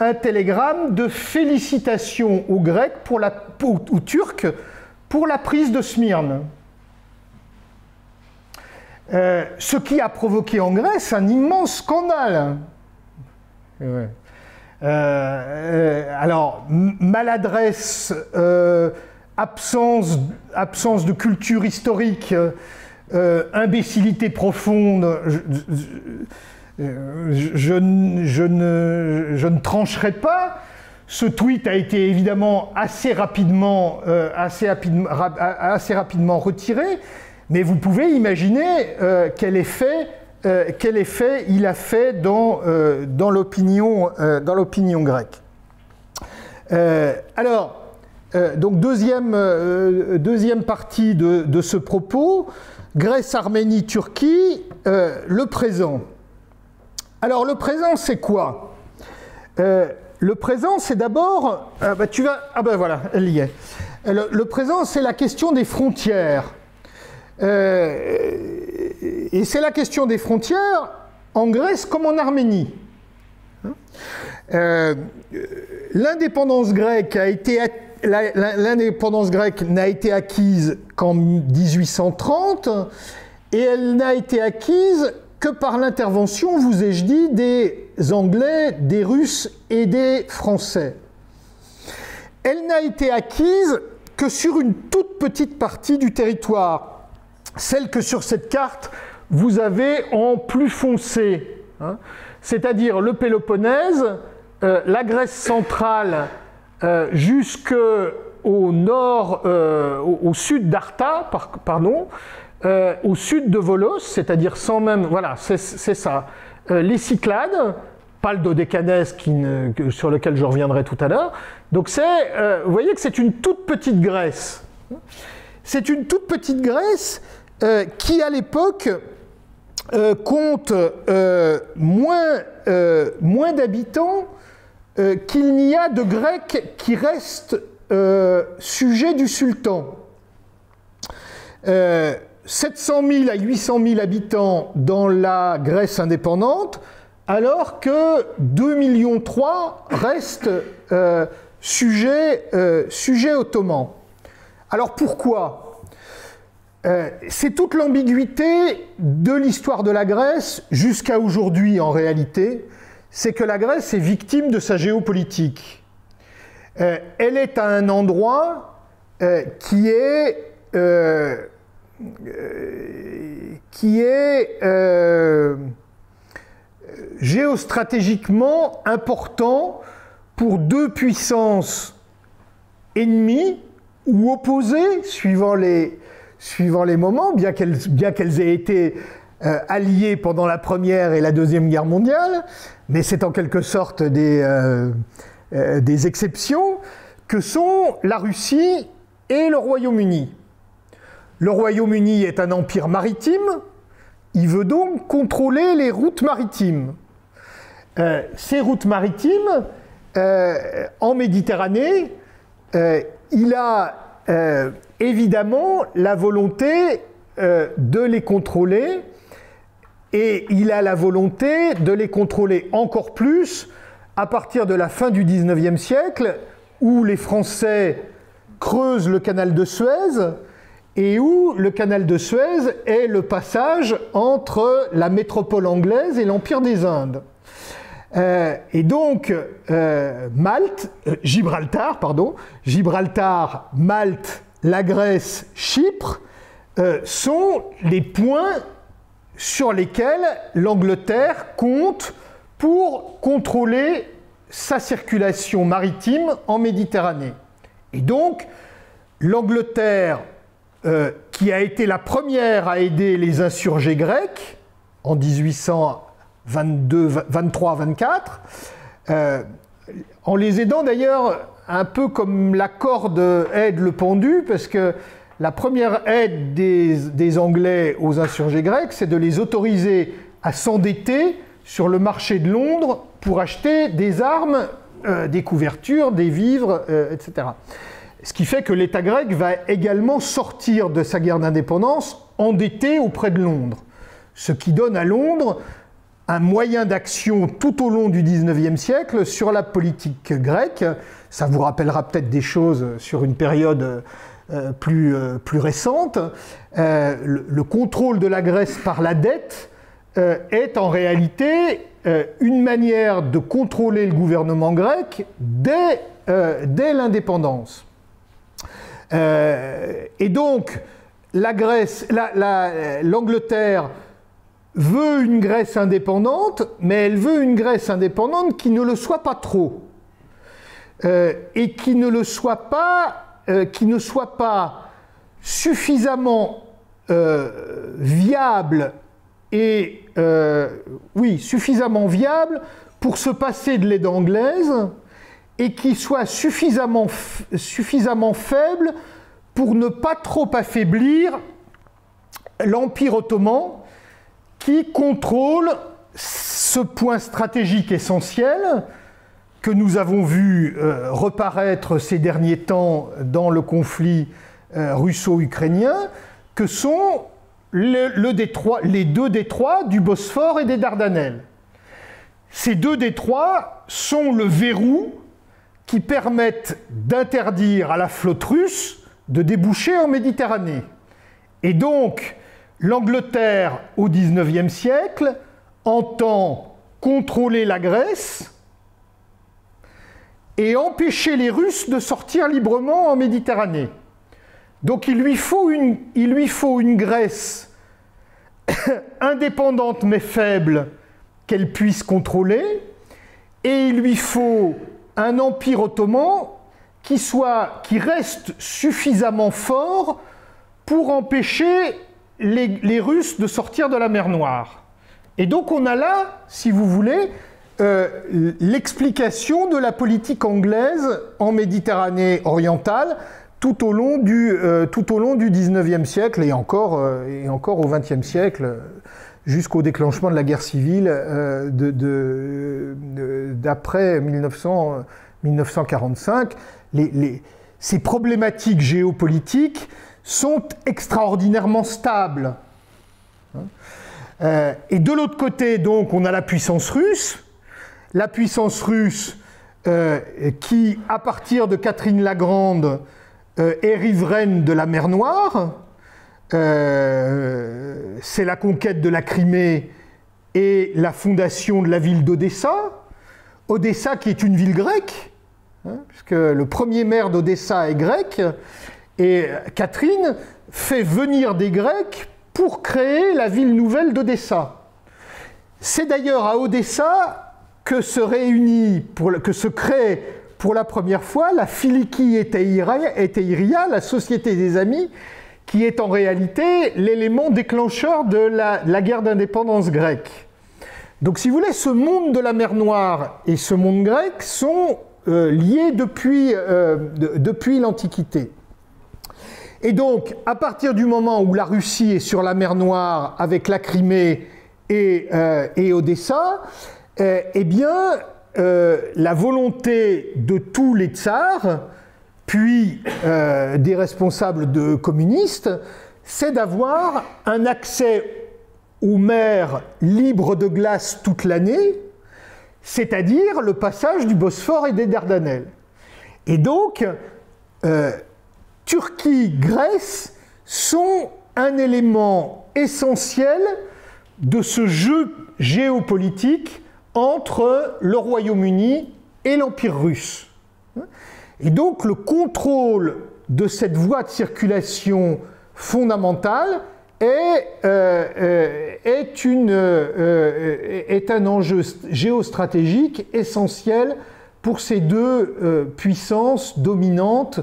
un télégramme de félicitations aux Grecs, aux Turcs, pour la prise de Smyrne. Ce qui a provoqué en Grèce un immense scandale. Ouais. Alors, maladresse, absence de culture historique, imbécilité profonde, je ne trancherai pas. Ce tweet a été évidemment assez rapidement retiré, mais vous pouvez imaginer quel effet il a fait dans l'opinion grecque. Donc deuxième partie de ce propos, Grèce, Arménie, Turquie, le présent. Alors le présent, c'est quoi? Le présent, c'est d'abord... voilà, elle y est. Le présent, c'est la question des frontières. Et c'est la question des frontières en Grèce comme en Arménie. L'indépendance grecque n'a été acquise qu'en 1830 et elle n'a été acquise que par l'intervention, vous ai-je dit, des Anglais, des Russes et des Français. Elle n'a été acquise que sur une toute petite partie du territoire, celle que sur cette carte vous avez en plus foncé, hein, c'est-à-dire le Péloponnèse, la Grèce centrale jusqu'au nord, au sud d'Arta, au sud de Volos, c'est-à-dire sans même, voilà, c'est ça, les Cyclades, pas le Dodécanèse sur lequel je reviendrai tout à l'heure. Donc vous voyez que c'est une toute petite Grèce. C'est une toute petite Grèce qui, à l'époque, compte moins d'habitants qu'il n'y a de Grecs qui restent sujets du sultan. 700 000 à 800 000 habitants dans la Grèce indépendante, alors que 2,3 millions restent sujets ottomans. Alors pourquoi ? C'est toute l'ambiguïté de l'histoire de la Grèce jusqu'à aujourd'hui en réalité, c'est que la Grèce est victime de sa géopolitique. Elle est à un endroit qui est géostratégiquement important pour deux puissances ennemies ou opposées, suivant les moments, bien qu'elles aient été alliées pendant la Première et la Deuxième Guerre mondiale, mais c'est en quelque sorte des exceptions, que sont la Russie et le Royaume-Uni. Le Royaume-Uni est un empire maritime, il veut donc contrôler les routes maritimes. Ces routes maritimes, en Méditerranée, il a évidemment la volonté de les contrôler, et il a la volonté de les contrôler encore plus à partir de la fin du XIXe siècle, où les Français creusent le canal de Suez, et où le canal de Suez est le passage entre la métropole anglaise et l'Empire des Indes. Et donc, Gibraltar, Malte, la Grèce, Chypre, sont les points sur lesquels l'Angleterre compte pour contrôler sa circulation maritime en Méditerranée. Et donc, l'Angleterre, qui a été la première à aider les insurgés grecs en 1823-24, en les aidant d'ailleurs un peu comme la corde aide le pendu, parce que la première aide des Anglais aux insurgés grecs, c'est de les autoriser à s'endetter sur le marché de Londres pour acheter des armes, des couvertures, des vivres, etc. Ce qui fait que l'État grec va également sortir de sa guerre d'indépendance endetté auprès de Londres. Ce qui donne à Londres un moyen d'action tout au long du XIXe siècle sur la politique grecque. Ça vous rappellera peut-être des choses sur une période plus récente. Le contrôle de la Grèce par la dette est en réalité une manière de contrôler le gouvernement grec dès l'indépendance. Et donc, l'Angleterre veut une Grèce indépendante, mais elle veut une Grèce indépendante qui ne le soit pas trop, et qui ne soit pas suffisamment viable suffisamment viable pour se passer de l'aide anglaise, et qui soit suffisamment faible pour ne pas trop affaiblir l'Empire ottoman, qui contrôle ce point stratégique essentiel que nous avons vu reparaître ces derniers temps dans le conflit russo-ukrainien, que sont les deux détroits du Bosphore et des Dardanelles. Ces deux détroits sont le verrou qui permettent d'interdire à la flotte russe de déboucher en Méditerranée. Et donc, l'Angleterre, au XIXe siècle, entend contrôler la Grèce et empêcher les Russes de sortir librement en Méditerranée. Donc il lui faut une Grèce indépendante mais faible qu'elle puisse contrôler, et il lui faut un empire ottoman qui reste suffisamment fort pour empêcher les Russes de sortir de la mer Noire. Et donc on a là, si vous voulez, l'explication de la politique anglaise en Méditerranée orientale tout au long du XIXe siècle et encore au XXe siècle, jusqu'au déclenchement de la guerre civile d'après 1945. Ces problématiques géopolitiques sont extraordinairement stables. Et de l'autre côté, donc, on a la puissance russe qui, à partir de Catherine la Grande, est riveraine de la mer Noire. C'est la conquête de la Crimée et la fondation de la ville d'Odessa. Odessa qui est une ville grecque, puisque le premier maire d'Odessa est grec, et Catherine fait venir des Grecs pour créer la ville nouvelle d'Odessa. C'est d'ailleurs à Odessa que se crée pour la première fois la Philiki Eteiria, la Société des Amis, qui est en réalité l'élément déclencheur de la guerre d'indépendance grecque. Donc si vous voulez, ce monde de la mer Noire et ce monde grec sont liés depuis l'Antiquité. Et donc, à partir du moment où la Russie est sur la mer Noire avec la Crimée et Odessa, la volonté de tous les tsars, puis des responsables communistes, c'est d'avoir un accès aux mers libres de glace toute l'année, c'est-à-dire le passage du Bosphore et des Dardanelles. Et donc, Turquie, Grèce sont un élément essentiel de ce jeu géopolitique entre le Royaume-Uni et l'Empire russe. Et donc le contrôle de cette voie de circulation fondamentale est un enjeu géostratégique essentiel pour ces deux puissances dominantes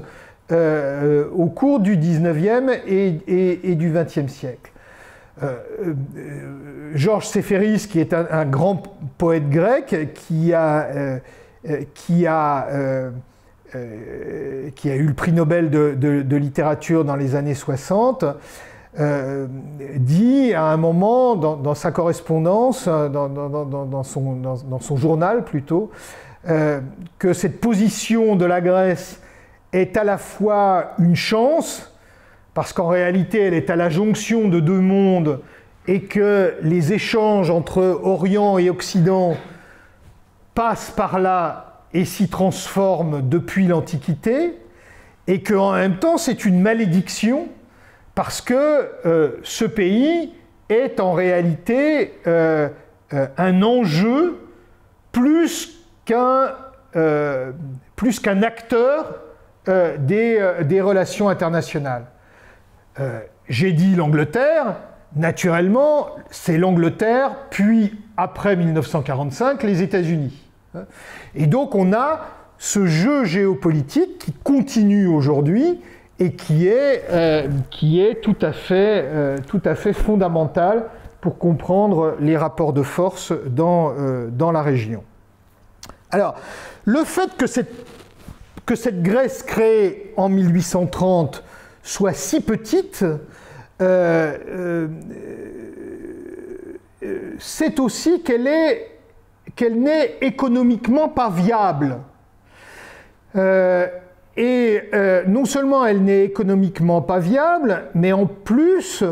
au cours du XIXe et du XXe siècle. Georges Séféris, qui est un grand poète grec, qui a eu le prix Nobel de littérature dans les années 60, dit à un moment dans sa correspondance, dans son journal plutôt, que cette position de la Grèce est à la fois une chance, parce qu'en réalité elle est à la jonction de deux mondes et que les échanges entre Orient et Occident passent par là et s'y transforment depuis l'Antiquité, et qu'en même temps c'est une malédiction parce que ce pays est en réalité un enjeu plus qu'un acteur des relations internationales. J'ai dit l'Angleterre, naturellement, c'est l'Angleterre, puis après 1945, les États-Unis. Et donc on a ce jeu géopolitique qui continue aujourd'hui et qui est tout à fait fondamental pour comprendre les rapports de force dans la région. Alors, le fait que cette Grèce créée en 1830 soit si petite, c'est aussi qu'elle n'est économiquement pas viable. Non seulement elle n'est économiquement pas viable, mais en plus,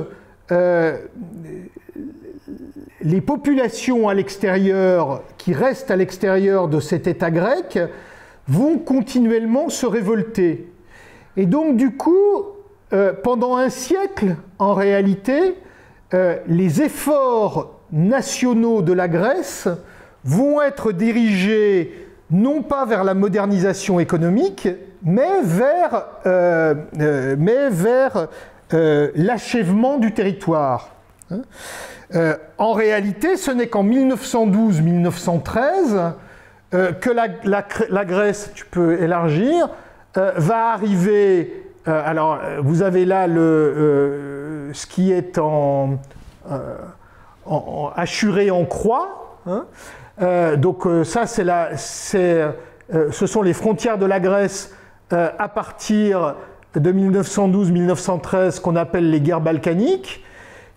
les populations à l'extérieur, qui restent à l'extérieur de cet État grec, vont continuellement se révolter. Et donc, du coup, pendant un siècle, en réalité, les efforts nationaux de la Grèce vont être dirigés non pas vers la modernisation économique, mais vers l'achèvement du territoire. En réalité, ce n'est qu'en 1912-1913 que la Grèce, tu peux élargir, va arriver. Alors, vous avez là ce qui est assuré en croix. Hein. Donc ça, ce sont les frontières de la Grèce à partir de 1912-1913, qu'on appelle les guerres balkaniques.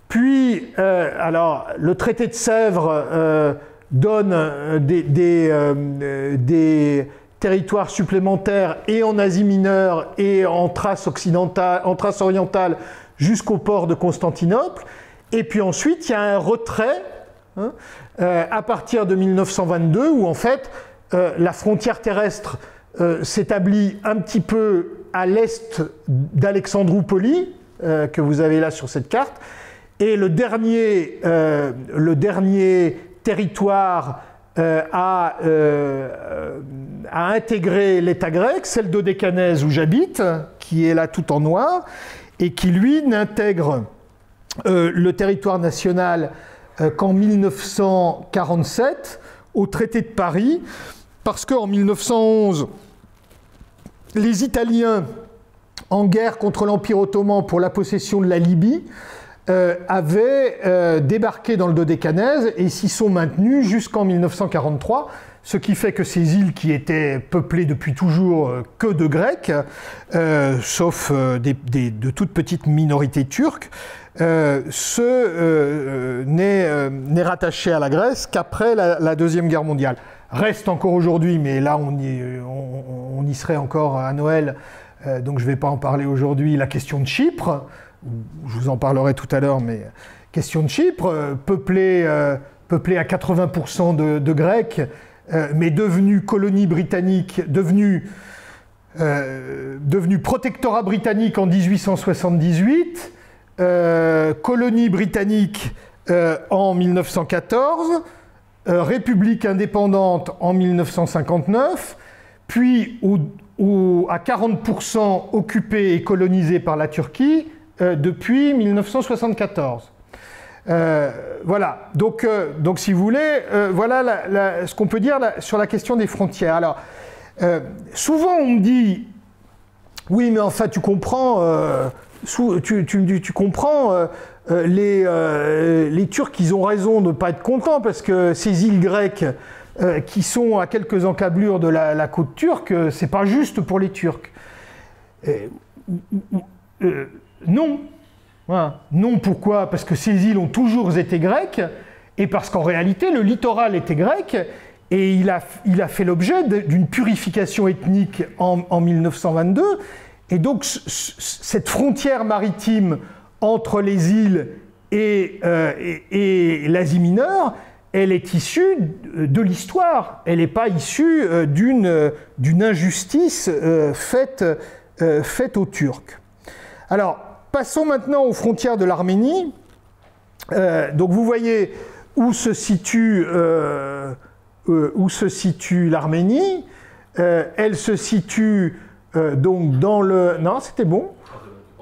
Puis, alors, le traité de Sèvres donne des territoires supplémentaires et en Asie mineure et en Thrace occidentale, en Thrace orientale jusqu'au port de Constantinople. Et puis ensuite, il y a un retrait à partir de 1922 où en fait la frontière terrestre s'établit un petit peu à l'est d'Alexandroupoli, que vous avez là sur cette carte, et le dernier territoire à intégrer l'État grec, c'est le Dodécanèse où j'habite, qui est là tout en noir, et qui lui n'intègre le territoire national qu'en 1947 au traité de Paris, parce qu'en 1911, les Italiens, en guerre contre l'Empire ottoman pour la possession de la Libye, avaient débarqué dans le Dodécanèse et s'y sont maintenus jusqu'en 1943, ce qui fait que ces îles qui étaient peuplées depuis toujours que de Grecs, sauf de toutes petites minorités turques, n'est rattaché à la Grèce qu'après la Deuxième Guerre mondiale. Reste encore aujourd'hui, mais là on y serait encore à Noël, donc je ne vais pas en parler aujourd'hui, la question de Chypre. Je vous en parlerai tout à l'heure, mais question de Chypre, peuplée à 80% de Grecs, mais devenue colonie britannique, devenue protectorat britannique en 1878, colonie britannique en 1914, république indépendante en 1959, puis à 40% occupée et colonisée par la Turquie depuis 1974. Voilà, donc si vous voulez, voilà ce qu'on peut dire sur la question des frontières. Alors, souvent on me dit, oui mais enfin tu comprends, tu comprends, les Turcs ils ont raison de ne pas être contents parce que ces îles grecques qui sont à quelques encablures de la côte turque, c'est pas juste pour les Turcs. Non. Voilà. Non, pourquoi? Parce que ces îles ont toujours été grecques, et parce qu'en réalité, le littoral était grec, et il a fait l'objet d'une purification ethnique en 1922, et donc cette frontière maritime entre les îles et l'Asie mineure, elle est issue de l'histoire, elle n'est pas issue d'une injustice faite aux Turcs. Alors, passons maintenant aux frontières de l'Arménie. Donc vous voyez où se situe l'Arménie. Elle se situe donc dans le... Non, c'était bon.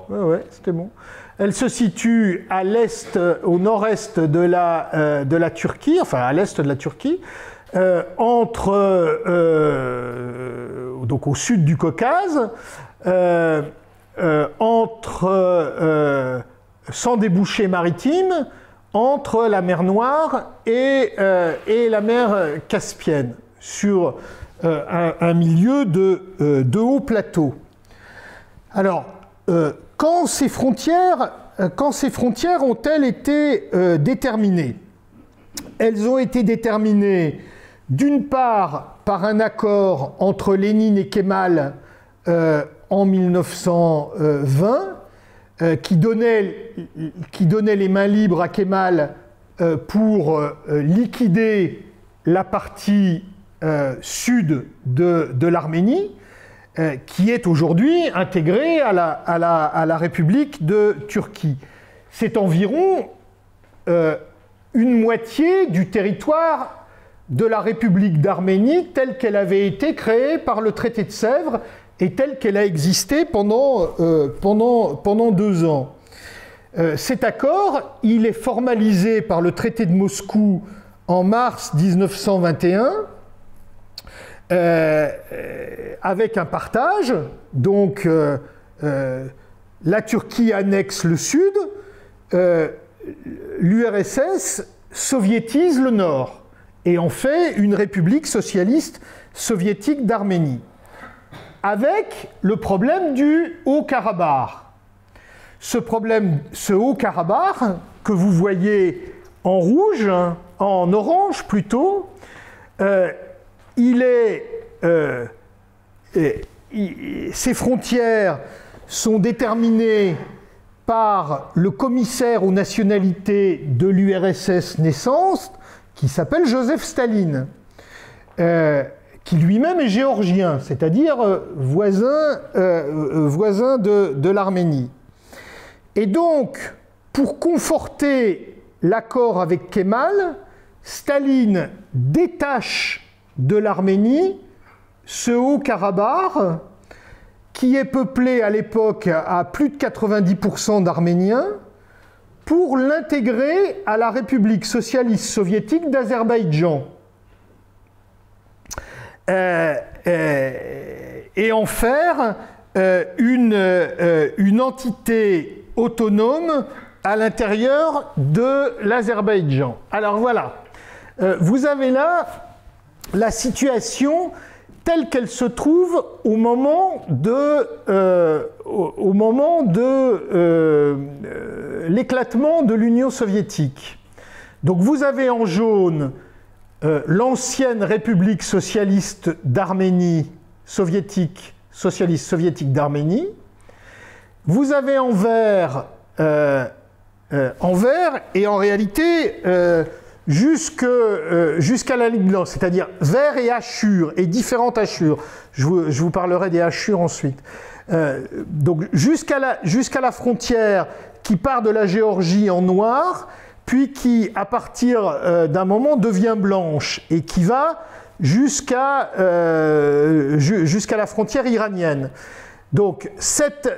Ouais, c'était bon. Elle se situe à l'est, au nord-est de la Turquie, enfin à l'est de la Turquie, donc au sud du Caucase. Sans débouché maritime, entre la mer Noire et la mer Caspienne, sur un milieu de hauts plateaux. Alors, quand ces frontières ont-elles été déterminées? Elles ont été déterminées d'une part par un accord entre Lénine et Kemal en 1920, qui donnait les mains libres à Kemal pour liquider la partie sud de l'Arménie, qui est aujourd'hui intégrée à la République de Turquie. C'est environ une moitié du territoire de la République d'Arménie telle qu'elle avait été créée par le traité de Sèvres et telle qu'elle a existé pendant 2 ans. Cet accord, il est formalisé par le traité de Moscou en mars 1921, avec un partage. Donc, la Turquie annexe le sud, l'URSS soviétise le nord et en fait une république socialiste soviétique d'Arménie, avec le problème du Haut-Karabakh. Ce Haut-Karabakh, que vous voyez en rouge, en orange plutôt, ses frontières sont déterminées par le commissaire aux nationalités de l'URSS naissance, qui s'appelle Joseph Staline, qui lui-même est géorgien, c'est-à-dire voisin de l'Arménie. Et donc, pour conforter l'accord avec Kemal, Staline détache de l'Arménie ce Haut-Karabakh, qui est peuplé à l'époque à plus de 90% d'Arméniens, pour l'intégrer à la République socialiste soviétique d'Azerbaïdjan. Et en faire une entité autonome à l'intérieur de l'Azerbaïdjan. Alors voilà, vous avez là la situation telle qu'elle se trouve au moment de l'éclatement de l'Union soviétique. Donc vous avez en jaune l'ancienne République socialiste d'Arménie, socialiste soviétique d'Arménie. Vous avez en vert, et en réalité jusqu'à la ligne blanche, c'est-à-dire vert et hachures, et différentes hachures. Je vous parlerai des hachures ensuite. Donc jusqu'à la frontière qui part de la Géorgie en noir, puis qui, à partir d'un moment, devient blanche, et qui va jusqu'à la frontière iranienne. Donc cette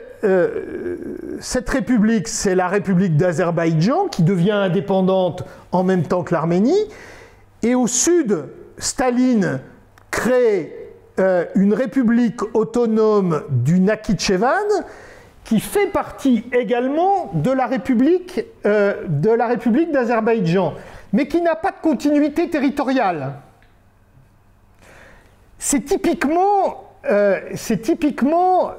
république, c'est la République d'Azerbaïdjan qui devient indépendante en même temps que l'Arménie. Et au sud, Staline crée une république autonome du Nakhitchevan qui fait partie également de la République d'Azerbaïdjan, mais qui n'a pas de continuité territoriale. C'est typiquement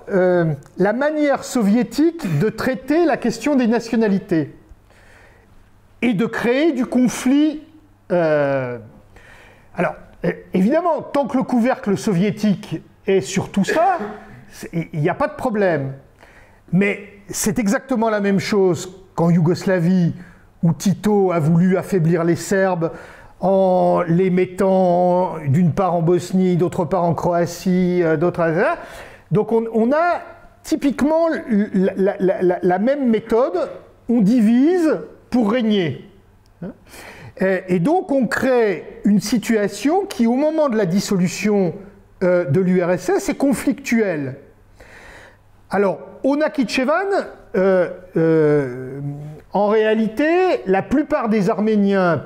la manière soviétique de traiter la question des nationalités et de créer du conflit. Alors, évidemment, tant que le couvercle soviétique est sur tout ça, il n'y a pas de problème. Mais c'est exactement la même chose qu'en Yougoslavie, où Tito a voulu affaiblir les Serbes en les mettant d'une part en Bosnie, d'autre part en Croatie, Donc on a typiquement la même méthode, on divise pour régner. Et donc on crée une situation qui, au moment de la dissolution de l'URSS, est conflictuelle. Alors, au Nakhitchevan, en réalité, la plupart des Arméniens,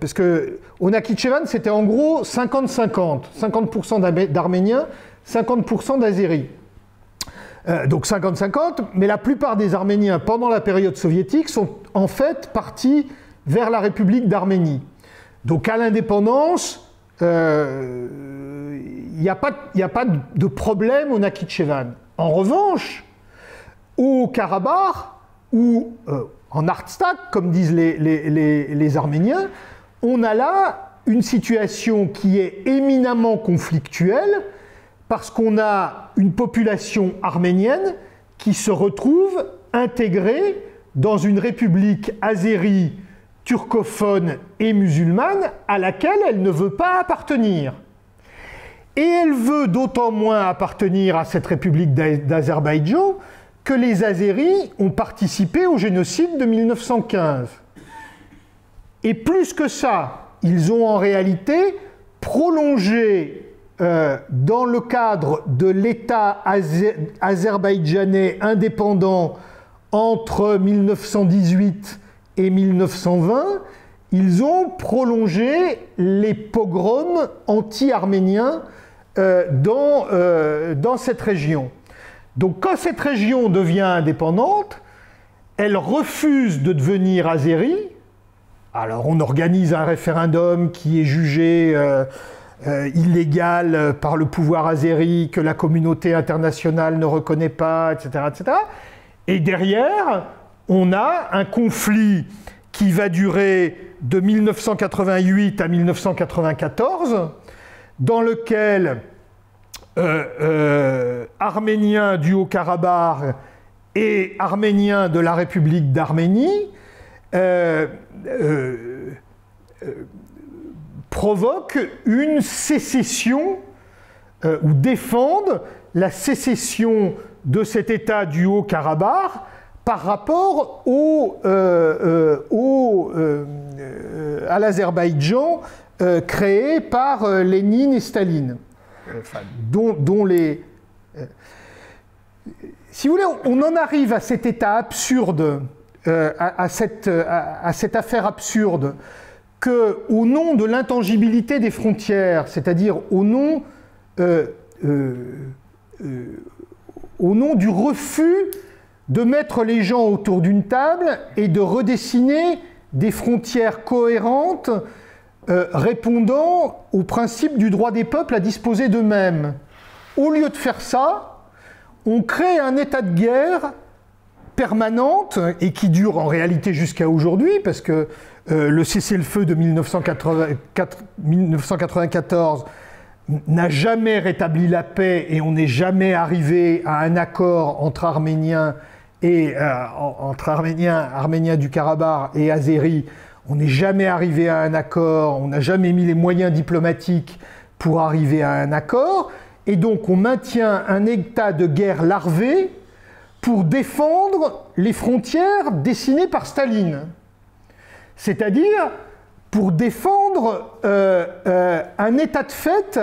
parce que au Nakhitchevan, c'était en gros 50-50, 50% d'Arméniens, 50% d'Azéris. Donc 50-50, mais la plupart des Arméniens, pendant la période soviétique, sont en fait partis vers la République d'Arménie. Donc à l'indépendance, il n'y a pas de problème au Nakhitchevan. En revanche, au Karabakh, ou en Artsakh, comme disent les Arméniens, on a là une situation qui est éminemment conflictuelle parce qu'on a une population arménienne qui se retrouve intégrée dans une république azérie, turcophone et musulmane à laquelle elle ne veut pas appartenir. Et elle veut d'autant moins appartenir à cette république d'Azerbaïdjan que les Azéris ont participé au génocide de 1915. Et plus que ça, ils ont en réalité prolongé, dans le cadre de l'État azerbaïdjanais indépendant entre 1918 et 1920, ils ont prolongé les pogroms anti-arméniens dans cette région. Donc quand cette région devient indépendante, elle refuse de devenir azérie. Alors on organise un référendum qui est jugé illégal par le pouvoir azéri, que la communauté internationale ne reconnaît pas, etc., etc. Et derrière, on a un conflit qui va durer de 1988 à 1994, dans lequel Arméniens du Haut-Karabakh et Arméniens de la République d'Arménie provoquent une sécession ou défendent la sécession de cet État du Haut-Karabakh par rapport à l'Azerbaïdjan créé par Lénine et Staline. Enfin, si vous voulez, on en arrive à cet état absurde, à cette affaire absurde, qu'au nom de l'intangibilité des frontières, c'est-à-dire au nom du refus de mettre les gens autour d'une table et de redessiner des frontières cohérentes répondant au principe du droit des peuples à disposer d'eux-mêmes. Au lieu de faire ça, on crée un état de guerre permanente et qui dure en réalité jusqu'à aujourd'hui, parce que le cessez-le-feu de 1994 n'a jamais rétabli la paix et on n'est jamais arrivé à un accord entre Arméniens du Karabakh et Azéris. On n'est jamais arrivé à un accord, on n'a jamais mis les moyens diplomatiques pour arriver à un accord, et donc on maintient un état de guerre larvé pour défendre les frontières dessinées par Staline. C'est-à-dire pour défendre un état de fait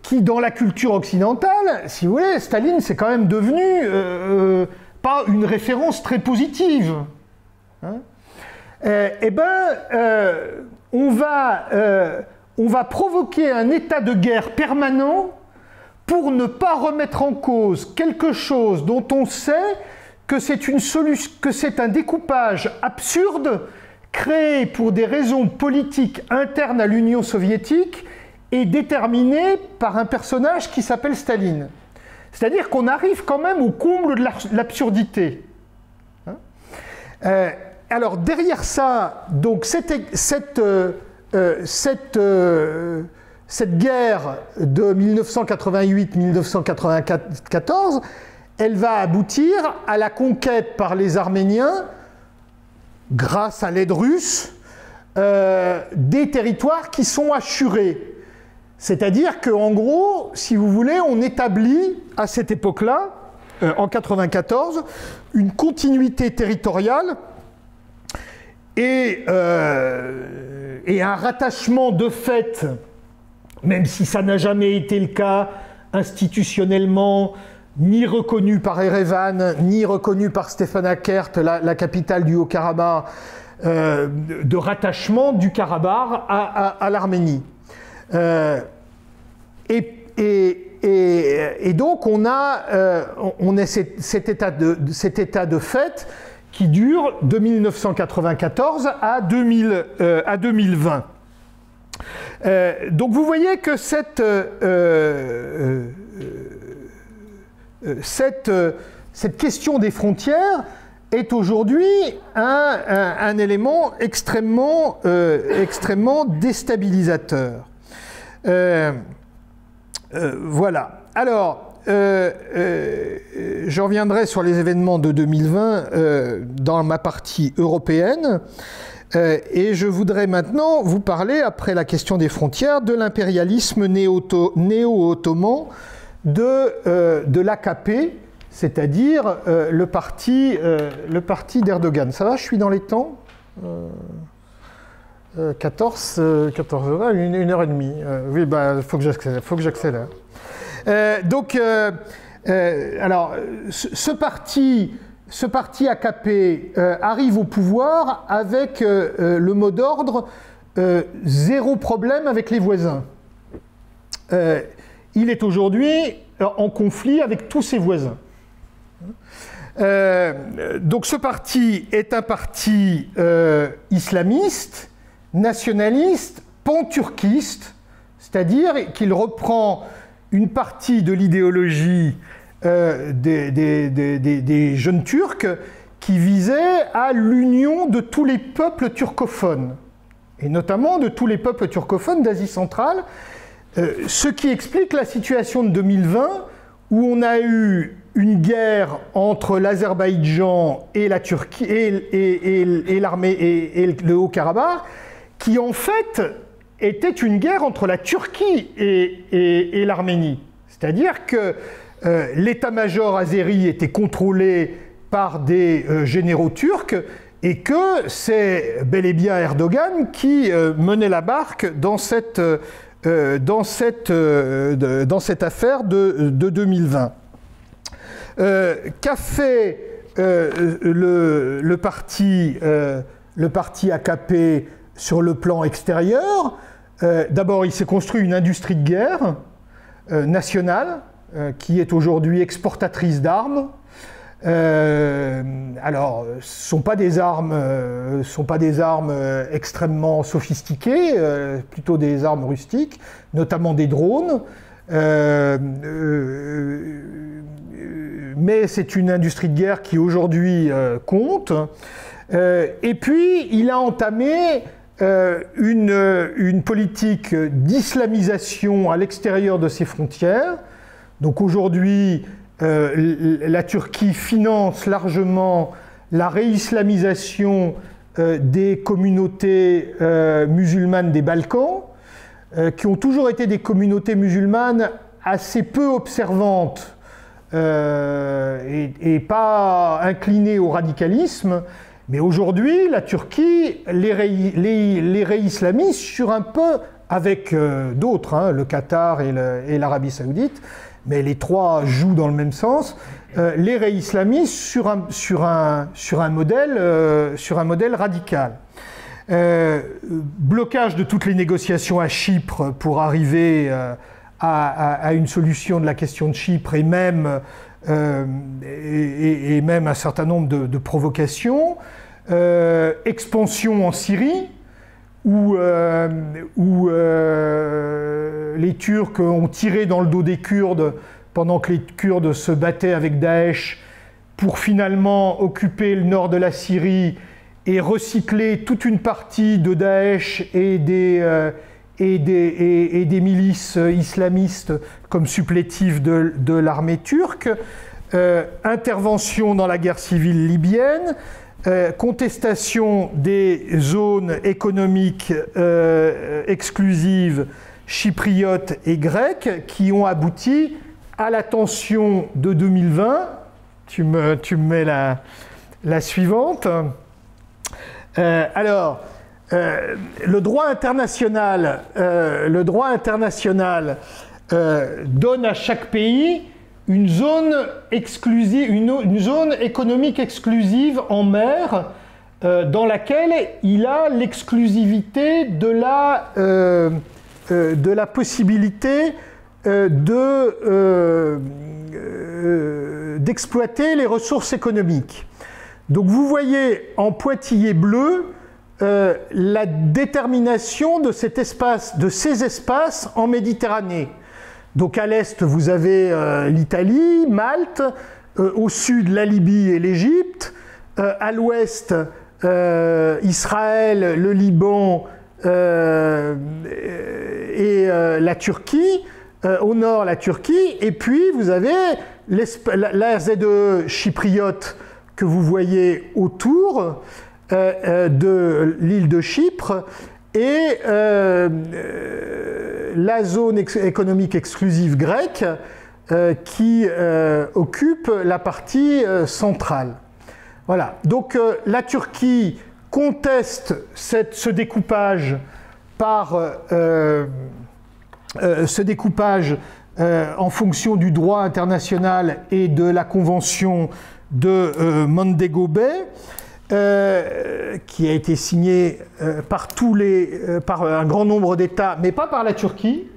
qui, dans la culture occidentale, si vous voulez, Staline, c'est quand même devenu pas une référence très positive. Hein. On va provoquer un état de guerre permanent pour ne pas remettre en cause quelque chose dont on sait que c'est un découpage absurde créé pour des raisons politiques internes à l'Union soviétique et déterminé par un personnage qui s'appelle Staline. C'est-à-dire qu'on arrive quand même au comble de l'absurdité. Hein. Alors derrière ça, donc cette guerre de 1988-1994, elle va aboutir à la conquête par les Arméniens, grâce à l'aide russe, des territoires qui sont assurés. C'est-à-dire qu'en gros, si vous voulez, on établit à cette époque-là, en 1994, une continuité territoriale et un rattachement de fait, même si ça n'a jamais été le cas institutionnellement, ni reconnu par Erevan, ni reconnu par Stepanakert, la capitale du Haut-Karabakh, de rattachement du Karabakh à l'Arménie. Et donc on a cet état de fait qui dure de 1994 à 2020. Donc vous voyez que cette question des frontières est aujourd'hui un élément extrêmement déstabilisateur. Voilà. Alors, je reviendrai sur les événements de 2020 dans ma partie européenne. Et je voudrais maintenant vous parler, après la question des frontières, de l'impérialisme néo-ottoman de l'AKP, c'est-à-dire le parti d'Erdogan. Ça va, je suis dans les temps 14 heures, 1h30. Oui, bah, faut que j'accélère. Alors, ce parti AKP arrive au pouvoir avec le mot d'ordre zéro problème avec les voisins. Il est aujourd'hui en conflit avec tous ses voisins. Donc ce parti est un parti islamiste, nationaliste, pan-turquiste, c'est-à-dire qu'il reprend une partie de l'idéologie des jeunes Turcs qui visait à l'union de tous les peuples turcophones, et notamment de tous les peuples turcophones d'Asie centrale, ce qui explique la situation de 2020 où on a eu une guerre entre l'Azerbaïdjan et la Turquie et l'armée et le Haut-Karabakh, qui en fait était une guerre entre la Turquie et l'Arménie. C'est-à-dire que l'état-major azéri était contrôlé par des généraux turcs et que c'est bel et bien Erdogan qui menait la barque dans cette affaire de 2020. Qu'a fait le parti AKP sur le plan extérieur? D'abord, il s'est construit une industrie de guerre nationale qui est aujourd'hui exportatrice d'armes. Alors, ce ne sont pas des armes extrêmement sophistiquées, plutôt des armes rustiques, notamment des drones. Mais c'est une industrie de guerre qui aujourd'hui compte. Et puis, il a entamé une politique d'islamisation à l'extérieur de ses frontières. Donc aujourd'hui, la Turquie finance largement la réislamisation des communautés musulmanes des Balkans, qui ont toujours été des communautés musulmanes assez peu observantes et pas inclinées au radicalisme. Mais aujourd'hui, la Turquie les réislamise sur un peu avec d'autres, le Qatar et l'Arabie Saoudite, mais les trois jouent dans le même sens, les réislamisent sur un modèle radical. Blocage de toutes les négociations à Chypre pour arriver à une solution de la question de Chypre et même un certain nombre de provocations, expansion en Syrie, où les Turcs ont tiré dans le dos des Kurdes pendant que les Kurdes se battaient avec Daesh pour finalement occuper le nord de la Syrie et recycler toute une partie de Daesh et des milices islamistes comme supplétifs de l'armée turque, intervention dans la guerre civile libyenne, contestation des zones économiques exclusives chypriotes et grecques qui ont abouti à la tension de 2020. Tu me mets la suivante. Le droit international donne à chaque pays une zone exclusive, une zone économique exclusive en mer dans laquelle il a l'exclusivité de la possibilité d'exploiter les ressources économiques. Donc vous voyez en pointillé bleu la détermination de ces espaces en Méditerranée. Donc à l'est, vous avez l'Italie, Malte, au sud, la Libye et l'Égypte, à l'ouest, Israël, le Liban et la Turquie, au nord, la Turquie, et puis vous avez la ZE chypriote que vous voyez autour de l'île de Chypre, et la zone économique exclusive grecque qui occupe la partie centrale. Voilà. Donc la Turquie conteste ce découpage en fonction du droit international et de la convention de Montego Bay, qui a été signé par un grand nombre d'États, mais pas par la Turquie,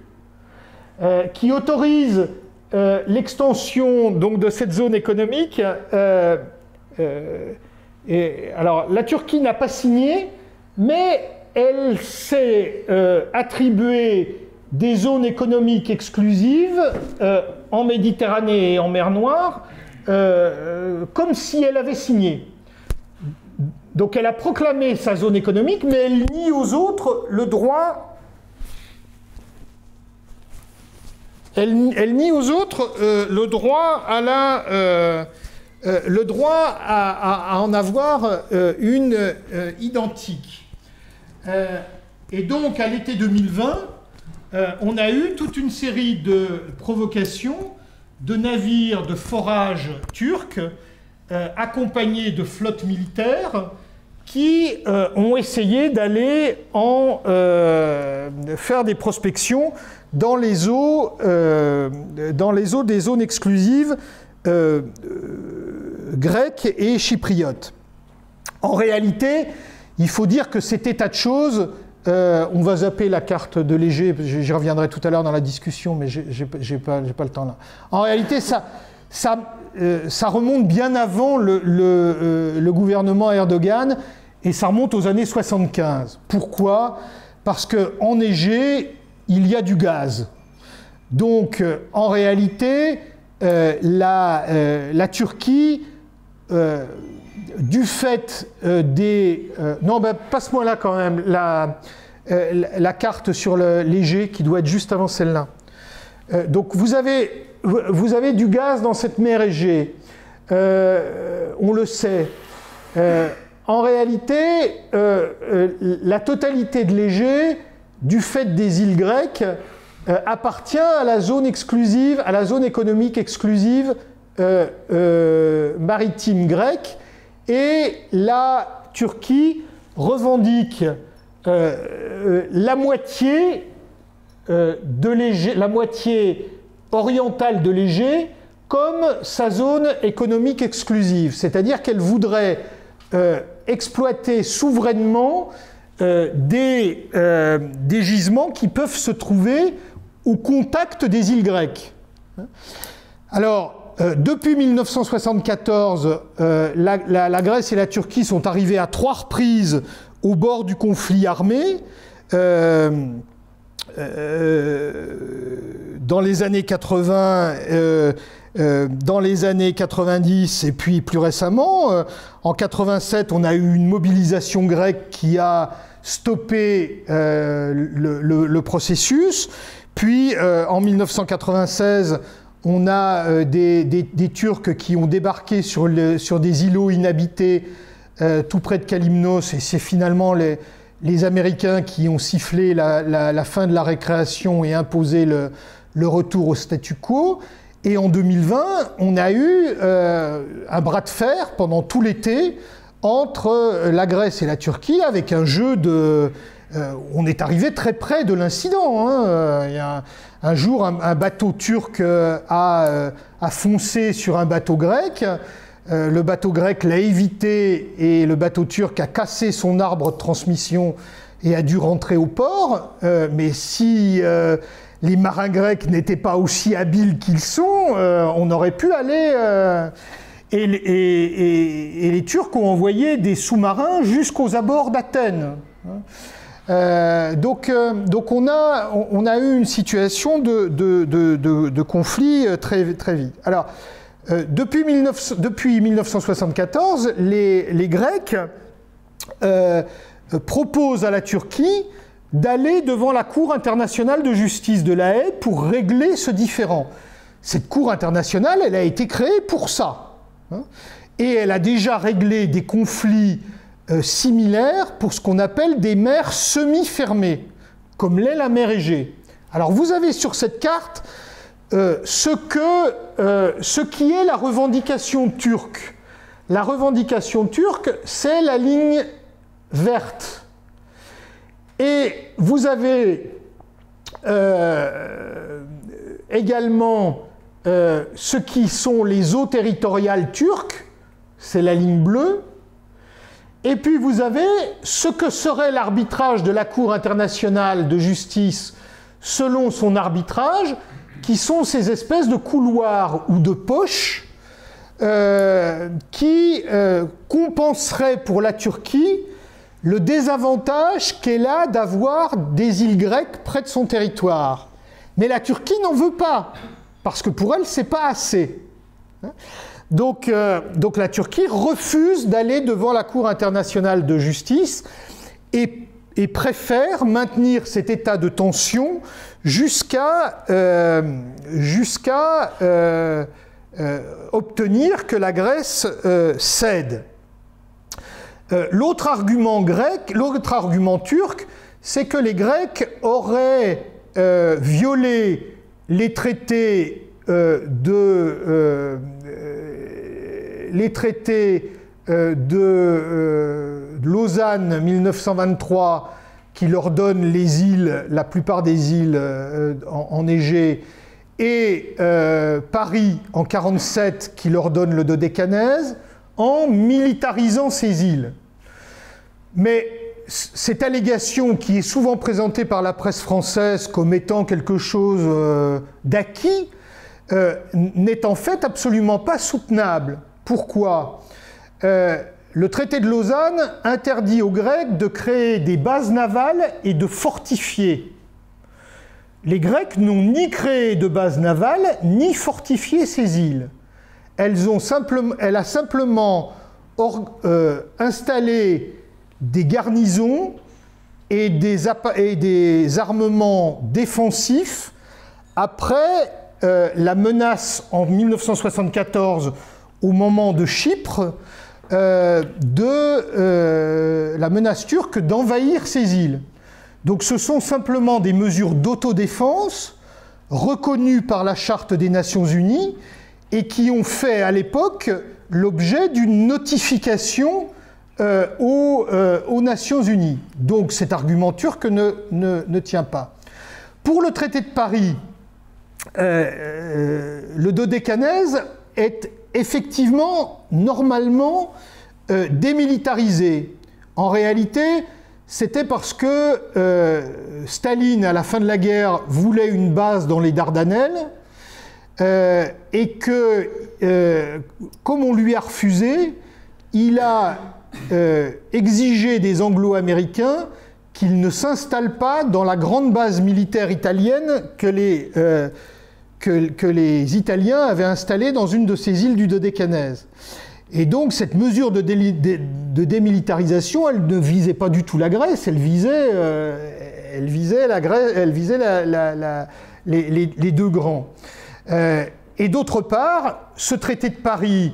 qui autorise l'extension donc de cette zone économique. Alors la Turquie n'a pas signé, mais elle s'est attribuée des zones économiques exclusives en Méditerranée et en mer Noire, comme si elle avait signé. Donc elle a proclamé sa zone économique, mais elle nie aux autres le droit. Elle nie aux autres le droit à en avoir une identique. Et donc à l'été 2020, on a eu toute une série de provocations de navires de forage turcs accompagnés de flottes militaires qui ont essayé d'aller faire des prospections dans les eaux des zones exclusives grecques et chypriotes. En réalité, il faut dire que cet état de choses, on va zapper la carte de Léger, j'y reviendrai tout à l'heure dans la discussion, mais j'ai pas le temps là. En réalité, ça remonte bien avant le gouvernement Erdogan, et ça remonte aux années 75. Pourquoi ? Parce qu'en Égée, il y a du gaz. Donc, en réalité, la Turquie, du fait des... non, ben, passe-moi là quand même, la carte sur l'Égée, qui doit être juste avant celle-là. Donc, vous avez du gaz dans cette mer Égée. On le sait. En réalité, la totalité de l'Égée, du fait des îles grecques, appartient à la zone exclusive, à la zone économique exclusive maritime grecque, et la Turquie revendique la moitié la moitié orientale de l'Égée comme sa zone économique exclusive, c'est-à-dire qu'elle voudrait exploiter souverainement des gisements qui peuvent se trouver au contact des îles grecques. Alors, depuis 1974, la Grèce et la Turquie sont arrivées à 3 reprises au bord du conflit armé. Dans les années 80, dans les années 90 et puis plus récemment, en 87, on a eu une mobilisation grecque qui a stoppé le processus. Puis en 1996, on a des Turcs qui ont débarqué sur des îlots inhabités tout près de Kalymnos, et c'est finalement les Américains qui ont sifflé la fin de la récréation et imposé le retour au statu quo. Et en 2020, on a eu un bras de fer pendant tout l'été entre la Grèce et la Turquie, avec un jeu de... on est arrivé très près de l'incident. Hein. Il y a un jour, un bateau turc a foncé sur un bateau grec. Le bateau grec l'a évité et le bateau turc a cassé son arbre de transmission et a dû rentrer au port. Mais si les marins grecs n'étaient pas aussi habiles qu'ils sont, on aurait pu aller... Et les Turcs ont envoyé des sous-marins jusqu'aux abords d'Athènes. Donc on a eu une situation de conflit très, très vite. Alors, depuis 1974, les Grecs proposent à la Turquie d'aller devant la Cour internationale de justice de La Haye pour régler ce différend. Cette Cour internationale, elle a été créée pour ça. Et elle a déjà réglé des conflits similaires pour ce qu'on appelle des mers semi-fermées, comme l'est la mer Égée. Alors vous avez sur cette carte ce qui est la revendication turque. La revendication turque, c'est la ligne verte. Et vous avez également ce qui sont les eaux territoriales turques, c'est la ligne bleue. Et puis vous avez ce que serait l'arbitrage de la Cour internationale de justice selon son arbitrage, qui sont ces espèces de couloirs ou de poches qui compenseraient pour la Turquie le désavantage qu'elle a d'avoir des îles grecques près de son territoire. Mais la Turquie n'en veut pas, parce que pour elle, c'est pas assez. Donc la Turquie refuse d'aller devant la Cour internationale de justice et préfère maintenir cet état de tension jusqu'à obtenir que la Grèce cède. L'autre argument turc, c'est que les Grecs auraient violé les traités de Lausanne 1923 qui leur donnent les îles, la plupart des îles en Égée, et Paris en 1947 qui leur donne le Dodécanèse, en militarisant ces îles. Mais cette allégation qui est souvent présentée par la presse française comme étant quelque chose d'acquis n'est en fait absolument pas soutenable. Pourquoi ? Le traité de Lausanne interdit aux Grecs de créer des bases navales et de fortifier. Les Grecs n'ont ni créé de bases navales, ni fortifié ces îles. Elle a simplement installé des garnisons et des armements défensifs après la menace en 1974 au moment de Chypre la menace turque d'envahir ces îles. Donc ce sont simplement des mesures d'autodéfense reconnues par la Charte des Nations Unies et qui ont fait à l'époque l'objet d'une notification aux Nations Unies. Donc cet argument turc ne tient pas. pour le traité de Paris, le dodécanèse est effectivement, normalement, démilitarisé. En réalité, c'était parce que Staline, à la fin de la guerre, voulait une base dans les Dardanelles, et que, comme on lui a refusé, il a exigé des Anglo-Américains qu'ils ne s'installent pas dans la grande base militaire italienne que les Italiens avaient installée dans une de ces îles du Dodécanèse. Et donc cette mesure de démilitarisation, elle ne visait pas du tout la Grèce, elle visait les deux grands. Et d'autre part, ce traité de Paris,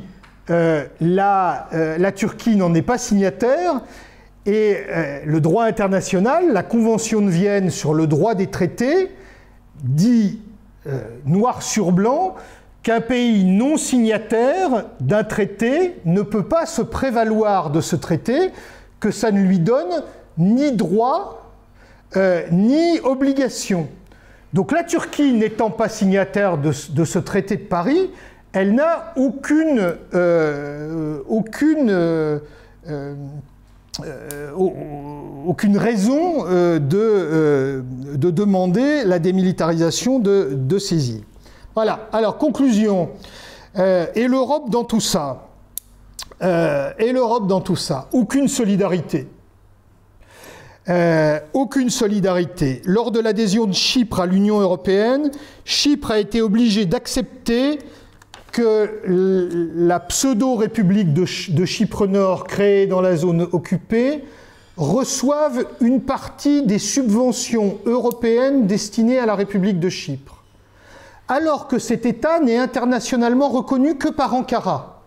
la Turquie n'en est pas signataire, et le droit international, la Convention de Vienne sur le droit des traités, dit noir sur blanc qu'un pays non signataire d'un traité ne peut pas se prévaloir de ce traité, que ça ne lui donne ni droit ni obligation. Donc la Turquie n'étant pas signataire de ce traité de Paris, elle n'a aucune raison de demander la démilitarisation de ces îles. Voilà, alors conclusion. Et l'Europe dans tout ça? Aucune solidarité. Aucune solidarité. Lors de l'adhésion de Chypre à l'Union européenne, Chypre a été obligée d'accepter que la pseudo-république de Chypre Nord, créée dans la zone occupée, reçoive une partie des subventions européennes destinées à la République de Chypre, alors que cet État n'est internationalement reconnu que par Ankara.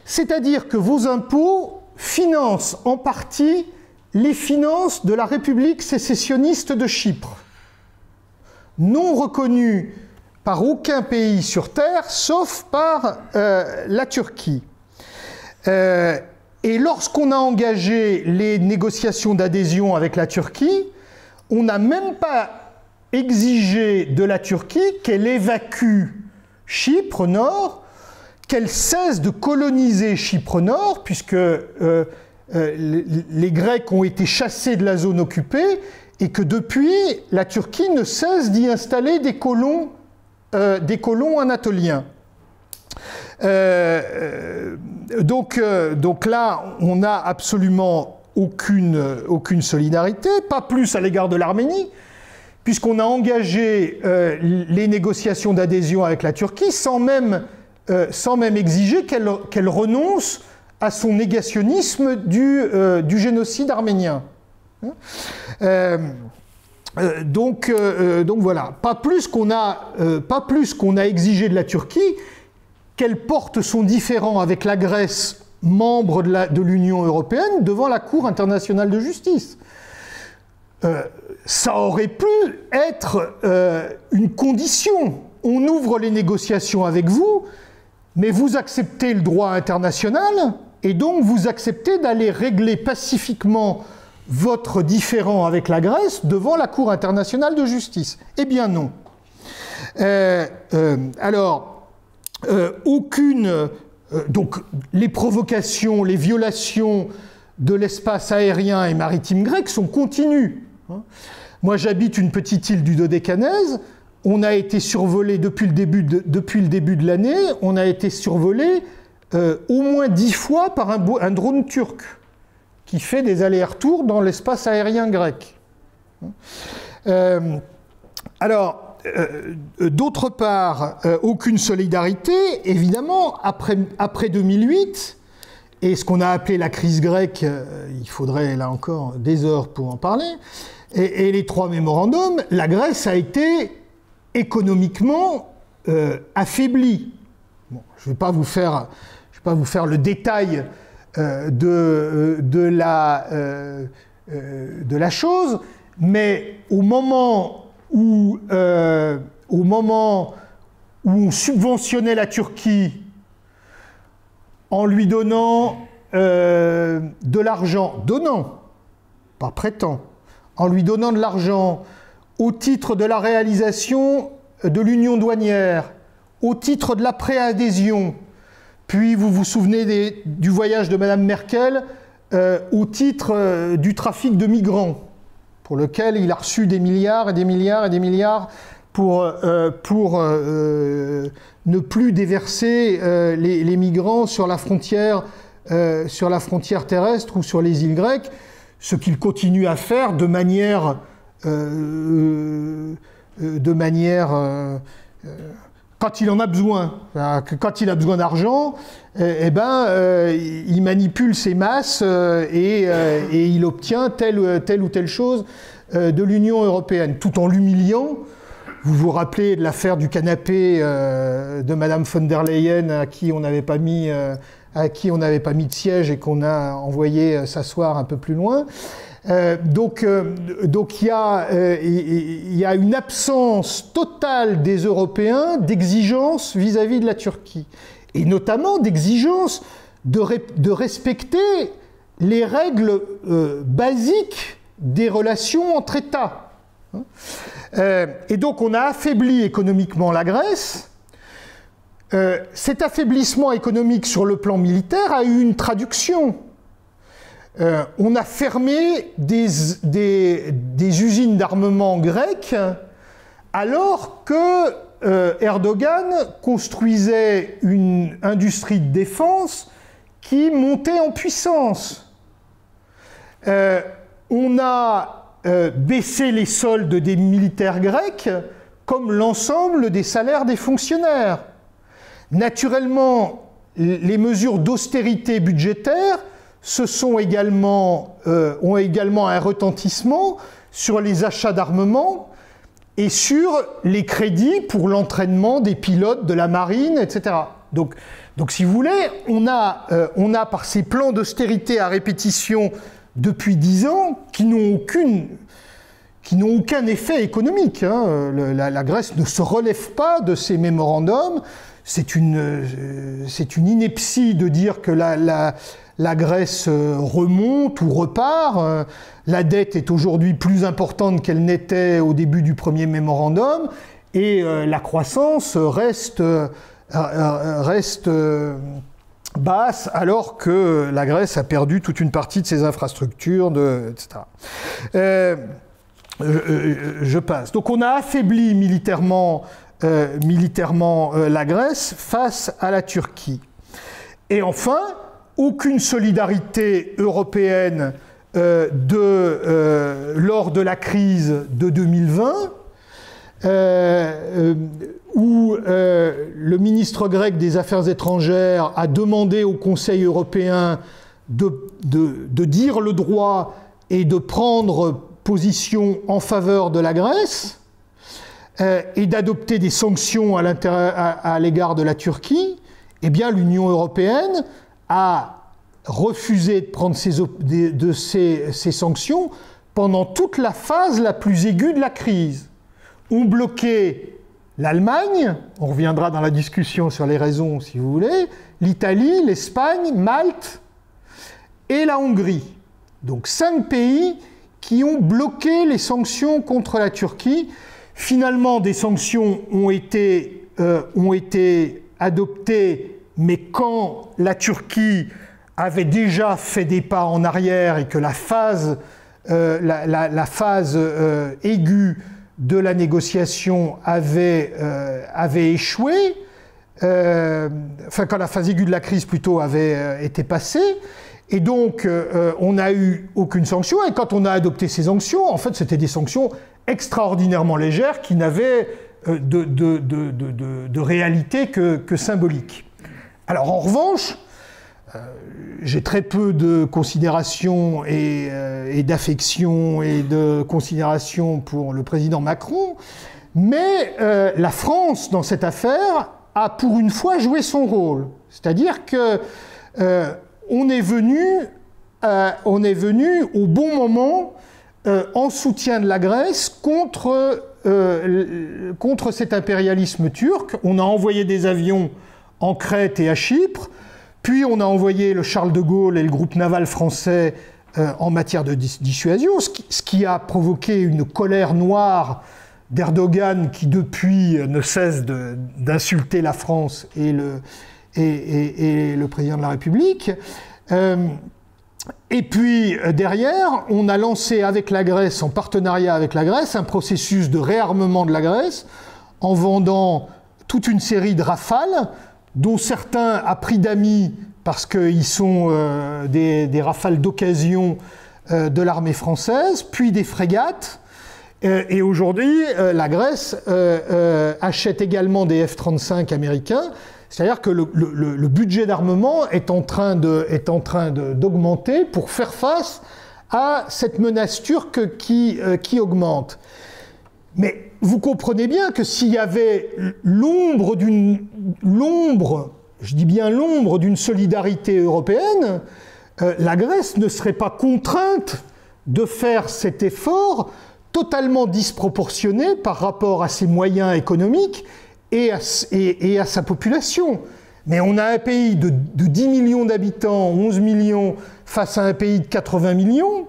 C'est-à-dire que vos impôts financent en partie les finances de la République sécessionniste de Chypre, non reconnue par aucun pays sur Terre, sauf par la Turquie. Et lorsqu'on a engagé les négociations d'adhésion avec la Turquie, on n'a même pas exigé de la Turquie qu'elle évacue Chypre Nord, qu'elle cesse de coloniser Chypre Nord, puisque les Grecs ont été chassés de la zone occupée, et que depuis, la Turquie ne cesse d'y installer des colons anatoliens. Donc là, on n'a absolument aucune solidarité, pas plus à l'égard de l'Arménie, puisqu'on a engagé les négociations d'adhésion avec la Turquie sans même exiger qu'elle renonce à son négationnisme du génocide arménien. Donc voilà, pas plus qu'on a exigé de la Turquie qu'elle porte son différend avec la Grèce, membre de l'Union européenne, devant la Cour internationale de justice. Ça aurait pu être une condition. On ouvre les négociations avec vous, mais vous acceptez le droit international, et donc vous acceptez d'aller régler pacifiquement votre différend avec la Grèce devant la Cour internationale de justice. Eh bien non. Donc les provocations, les violations de l'espace aérien et maritime grec sont continues. Moi j'habite une petite île du Dodécanèse, on a été survolé depuis le début de l'année, on a été survolé au moins 10 fois par un drone turc qui fait des allers-retours dans l'espace aérien grec. D'autre part, aucune solidarité, évidemment, après 2008, et ce qu'on a appelé la crise grecque, il faudrait là encore des heures pour en parler, et les 3 mémorandums, la Grèce a été économiquement affaiblie. Bon, je ne vais pas vous faire le détail de la chose, mais au moment où on subventionnait la Turquie en lui donnant de l'argent, pas prêtant, en lui donnant de l'argent au titre de la réalisation de l'union douanière, au titre de la préadhésion, puis vous vous souvenez du voyage de Madame Merkel au titre du trafic de migrants, pour lequel il a reçu des milliards et des milliards et des milliards pour ne plus déverser les migrants sur la frontière terrestre ou sur les îles grecques, ce qu'il continue à faire de manière quand il en a besoin. Quand il a besoin d'argent, il manipule ses masses et il obtient telle ou telle chose de l'Union européenne, tout en l'humiliant. Vous vous rappelez de l'affaire du canapé de Madame von der Leyen à qui on n'avait pas mis de siège et qu'on a envoyé s'asseoir un peu plus loin. Donc il y a une absence totale des Européens d'exigence vis-à-vis de la Turquie, et notamment d'exigence de respecter les règles basiques des relations entre États. Et donc on a affaibli économiquement la Grèce. Cet affaiblissement économique sur le plan militaire a eu une traduction. On a fermé des usines d'armement grecques alors que Erdogan construisait une industrie de défense qui montait en puissance. On a baissé les soldes des militaires grecs comme l'ensemble des salaires des fonctionnaires. Naturellement, les mesures d'austérité budgétaire ont également un retentissement sur les achats d'armement et sur les crédits pour l'entraînement des pilotes de la marine, etc. Donc si vous voulez, on a par ces plans d'austérité à répétition depuis 10 ans qui n'ont aucun effet économique. La Grèce ne se relève pas de ces mémorandums. C'est une ineptie de dire que la Grèce remonte ou repart. La dette est aujourd'hui plus importante qu'elle n'était au début du premier mémorandum et la croissance reste basse alors que la Grèce a perdu toute une partie de ses infrastructures, etc. Je passe. Donc on a affaibli militairement la Grèce face à la Turquie. Et enfin, aucune solidarité européenne lors de la crise de 2020, où le ministre grec des Affaires étrangères a demandé au Conseil européen de dire le droit et de prendre position en faveur de la Grèce et d'adopter des sanctions à l'égard de la Turquie. Eh bien, l'Union européenne a refusé de prendre ces sanctions pendant toute la phase la plus aiguë de la crise. On bloquait l'Allemagne, on reviendra dans la discussion sur les raisons si vous voulez, l'Italie, l'Espagne, Malte et la Hongrie. Donc 5 pays qui ont bloqué les sanctions contre la Turquie. Finalement, des sanctions ont été adoptées, mais quand la Turquie avait déjà fait des pas en arrière et que la phase aiguë de la négociation avait échoué, quand la phase aiguë de la crise plutôt avait été passée, et donc on n'a eu aucune sanction, et quand on a adopté ces sanctions, en fait c'était des sanctions extraordinairement légères qui n'avaient de réalité que symbolique. Alors en revanche, j'ai très peu de considération et d'affection et de considération pour le président Macron, mais la France, dans cette affaire, a pour une fois joué son rôle. C'est-à-dire que on est venu au bon moment en soutien de la Grèce contre cet impérialisme turc. On a envoyé des avions en Crète et à Chypre, puis on a envoyé le Charles de Gaulle et le groupe naval français en matière de dissuasion, ce qui a provoqué une colère noire d'Erdogan qui depuis ne cesse d'insulter la France et le président de la République. Et puis derrière, on a lancé avec la Grèce, en partenariat avec la Grèce, un processus de réarmement de la Grèce en vendant toute une série de Rafales, dont certains à prix d'amis parce qu'ils sont des Rafales d'occasion de l'armée française, puis des frégates. Et aujourd'hui, la Grèce achète également des F-35 américains. C'est-à-dire que le budget d'armement est en train d'augmenter pour faire face à cette menace turque qui augmente. Mais vous comprenez bien que s'il y avait je dis bien l'ombre d'une solidarité européenne, la Grèce ne serait pas contrainte de faire cet effort totalement disproportionné par rapport à ses moyens économiques et à sa population. Mais on a un pays de 10 millions d'habitants, 11 millions, face à un pays de 80 millions,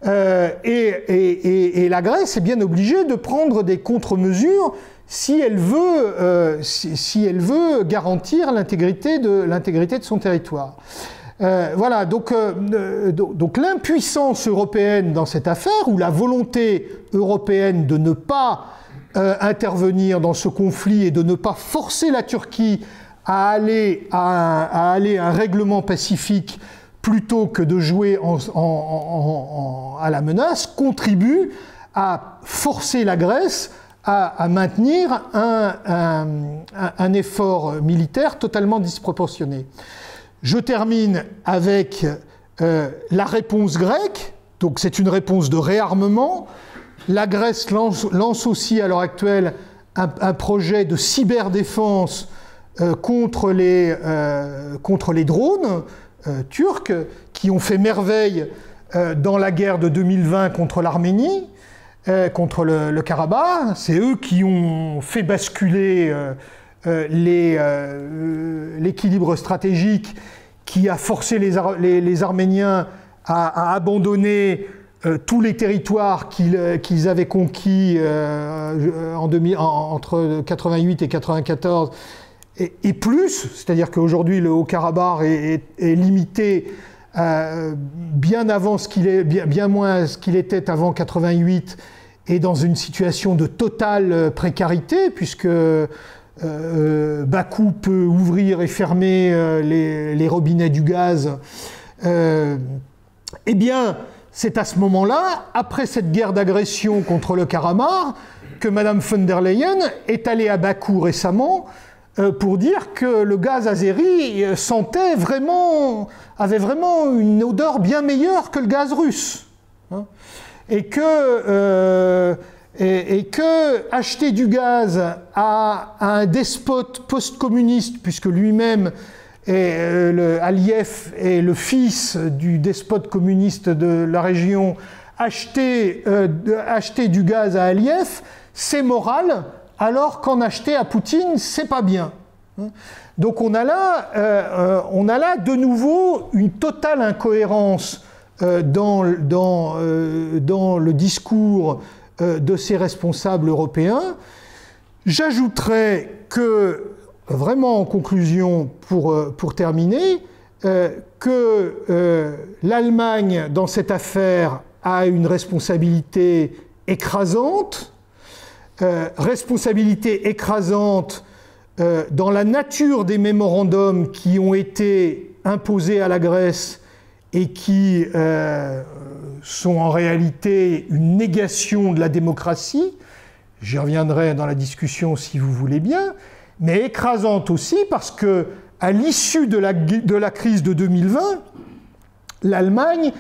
et la Grèce est bien obligée de prendre des contre-mesures si elle veut garantir l'intégrité de son territoire. Voilà, donc l'impuissance européenne dans cette affaire, ou la volonté européenne de ne pas intervenir dans ce conflit et de ne pas forcer la Turquie à aller à un règlement pacifique plutôt que de jouer à la menace, contribue à forcer la Grèce à maintenir un effort militaire totalement disproportionné. Je termine avec la réponse grecque. Donc c'est une réponse de réarmement. La Grèce lance aussi à l'heure actuelle un projet de cyberdéfense contre les drones turcs qui ont fait merveille dans la guerre de 2020 contre l'Arménie, contre le Karabakh. C'est eux qui ont fait basculer l'équilibre stratégique qui a forcé les Arméniens à abandonner tous les territoires qu'ils avaient conquis entre 88 et 94 et plus, c'est-à-dire qu'aujourd'hui le Haut-Karabakh est limité bien avant bien moins ce qu'il était avant 88 et dans une situation de totale précarité puisque Bakou peut ouvrir et fermer les robinets du gaz. Eh bien, c'est à ce moment-là, après cette guerre d'agression contre le Karabakh, que Mme von der Leyen est allée à Bakou récemment pour dire que le gaz azéri avait vraiment une odeur bien meilleure que le gaz russe. Hein, et que acheter du gaz à un despote post-communiste, puisque lui-même Aliyev est le fils du despote communiste de la région, acheter du gaz à Aliyev, c'est moral, alors qu'en acheter à Poutine, c'est pas bien. Donc on a là de nouveau une totale incohérence dans le discours de ces responsables européens. J'ajouterais que, vraiment en conclusion, pour terminer, que l'Allemagne, dans cette affaire, a une responsabilité écrasante, dans la nature des mémorandums qui ont été imposés à la Grèce et qui sont en réalité une négation de la démocratie. J'y reviendrai dans la discussion si vous voulez bien, mais écrasante aussi parce que, à l'issue de la crise de 2020, l'Allemagne,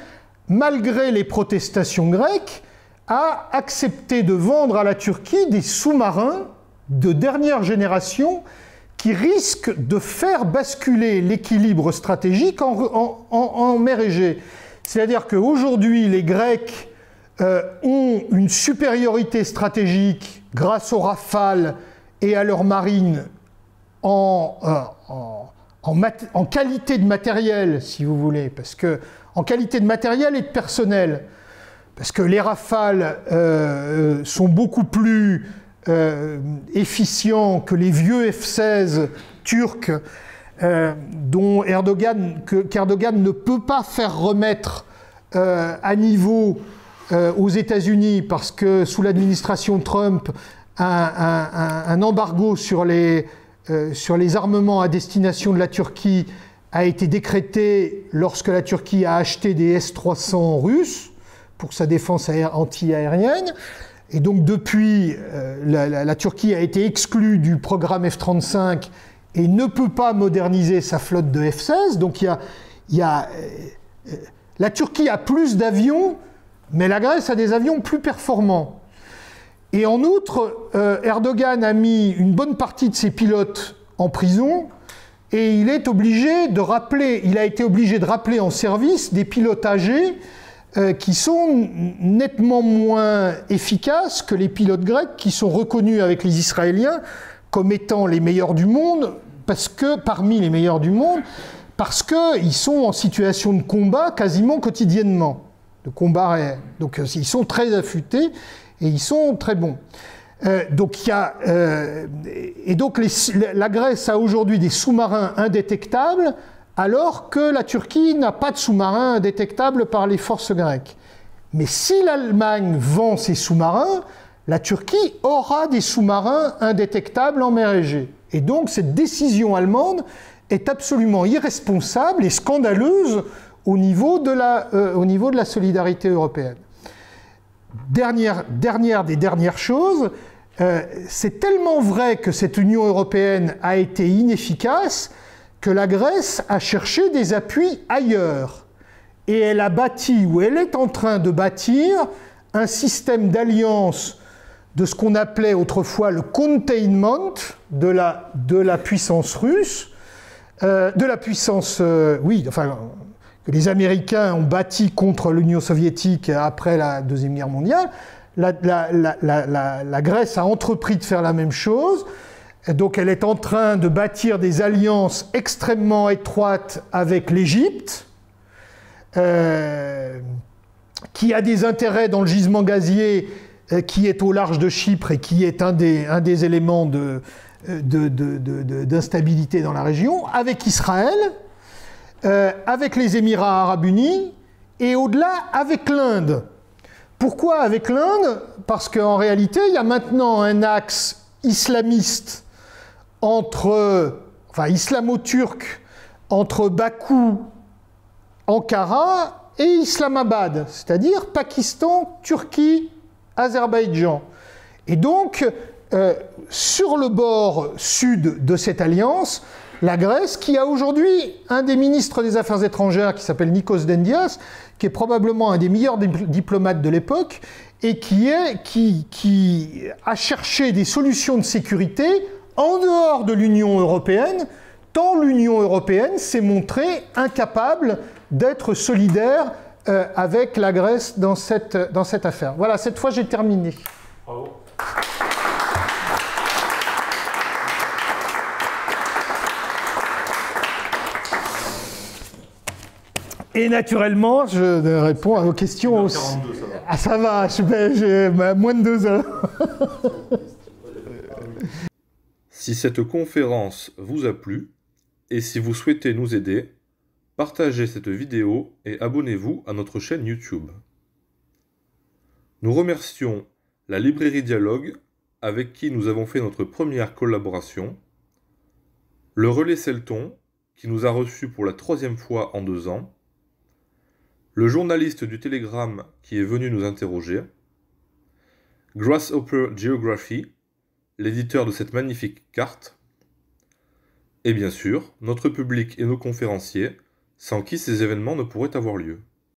malgré les protestations grecques, a accepté de vendre à la Turquie des sous-marins de dernière génération qui risquent de faire basculer l'équilibre stratégique en mer Égée. C'est-à-dire qu'aujourd'hui, les Grecs ont une supériorité stratégique grâce aux Rafales et à leur marine en en qualité de matériel, si vous voulez, parce que en qualité de matériel et de personnel, parce que les Rafales sont beaucoup plus efficients que les vieux F-16 turcs qu'Erdogan ne peut pas faire remettre à niveau aux États-Unis, parce que sous l'administration Trump, un embargo sur les armements à destination de la Turquie a été décrété lorsque la Turquie a acheté des S-300 russes pour sa défense anti-aérienne. Et donc depuis, la Turquie a été exclue du programme F-35 et ne peut pas moderniser sa flotte de F-16. Donc la Turquie a plus d'avions, mais la Grèce a des avions plus performants. Et en outre, Erdogan a mis une bonne partie de ses pilotes en prison et il a été obligé de rappeler en service des pilotes âgés qui sont nettement moins efficaces que les pilotes grecs qui sont reconnus avec les Israéliens comme étant les meilleurs du monde, parmi les meilleurs du monde, parce qu'ils sont en situation de combat quasiment quotidiennement, de combat réel. Donc ils sont très affûtés et ils sont très bons. Donc la Grèce a aujourd'hui des sous-marins indétectables, alors que la Turquie n'a pas de sous-marins indétectables par les forces grecques. Mais si l'Allemagne vend ses sous-marins, la Turquie aura des sous-marins indétectables en mer Égée. Et donc cette décision allemande est absolument irresponsable et scandaleuse au niveau de la solidarité européenne. Dernière des dernières choses, c'est tellement vrai que cette Union européenne a été inefficace que la Grèce a cherché des appuis ailleurs. Et elle a bâti, ou elle est en train de bâtir, un système d'alliance de ce qu'on appelait autrefois le containment de la puissance russe, que les Américains ont bâti contre l'Union soviétique après la Deuxième Guerre mondiale. La Grèce a entrepris de faire la même chose. Donc elle est en train de bâtir des alliances extrêmement étroites avec l'Égypte, qui a des intérêts dans le gisement gazier qui est au large de Chypre et qui est un des éléments d'instabilité dans la région, avec Israël, avec les Émirats arabes unis et au-delà avec l'Inde. Pourquoi avec l'Inde? Parce qu'en réalité, il y a maintenant un axe islamiste islamo-turc entre Bakou, Ankara et Islamabad, c'est-à-dire Pakistan, Turquie, Azerbaïdjan. Et donc, sur le bord sud de cette alliance, la Grèce, qui a aujourd'hui un des ministres des Affaires étrangères qui s'appelle Nikos Dendias, qui est probablement un des meilleurs diplomates de l'époque, et qui a cherché des solutions de sécurité en dehors de l'Union européenne, tant l'Union européenne s'est montrée incapable d'être solidaire avec la Grèce dans cette affaire. Voilà, cette fois j'ai terminé. Bravo. Et naturellement, je réponds à vos questions aussi. 42, ça va. Ah, ça va, j'ai moins de 2 heures. Si cette conférence vous a plu, et si vous souhaitez nous aider, partagez cette vidéo et abonnez-vous à notre chaîne YouTube. Nous remercions la librairie Dialogue, avec qui nous avons fait notre première collaboration, le Relais Celton, qui nous a reçus pour la 3e fois en 2 ans, le journaliste du Télégramme qui est venu nous interroger, Grasshopper Geography, l'éditeur de cette magnifique carte, et bien sûr, notre public et nos conférenciers, sans qui ces événements ne pourraient avoir lieu.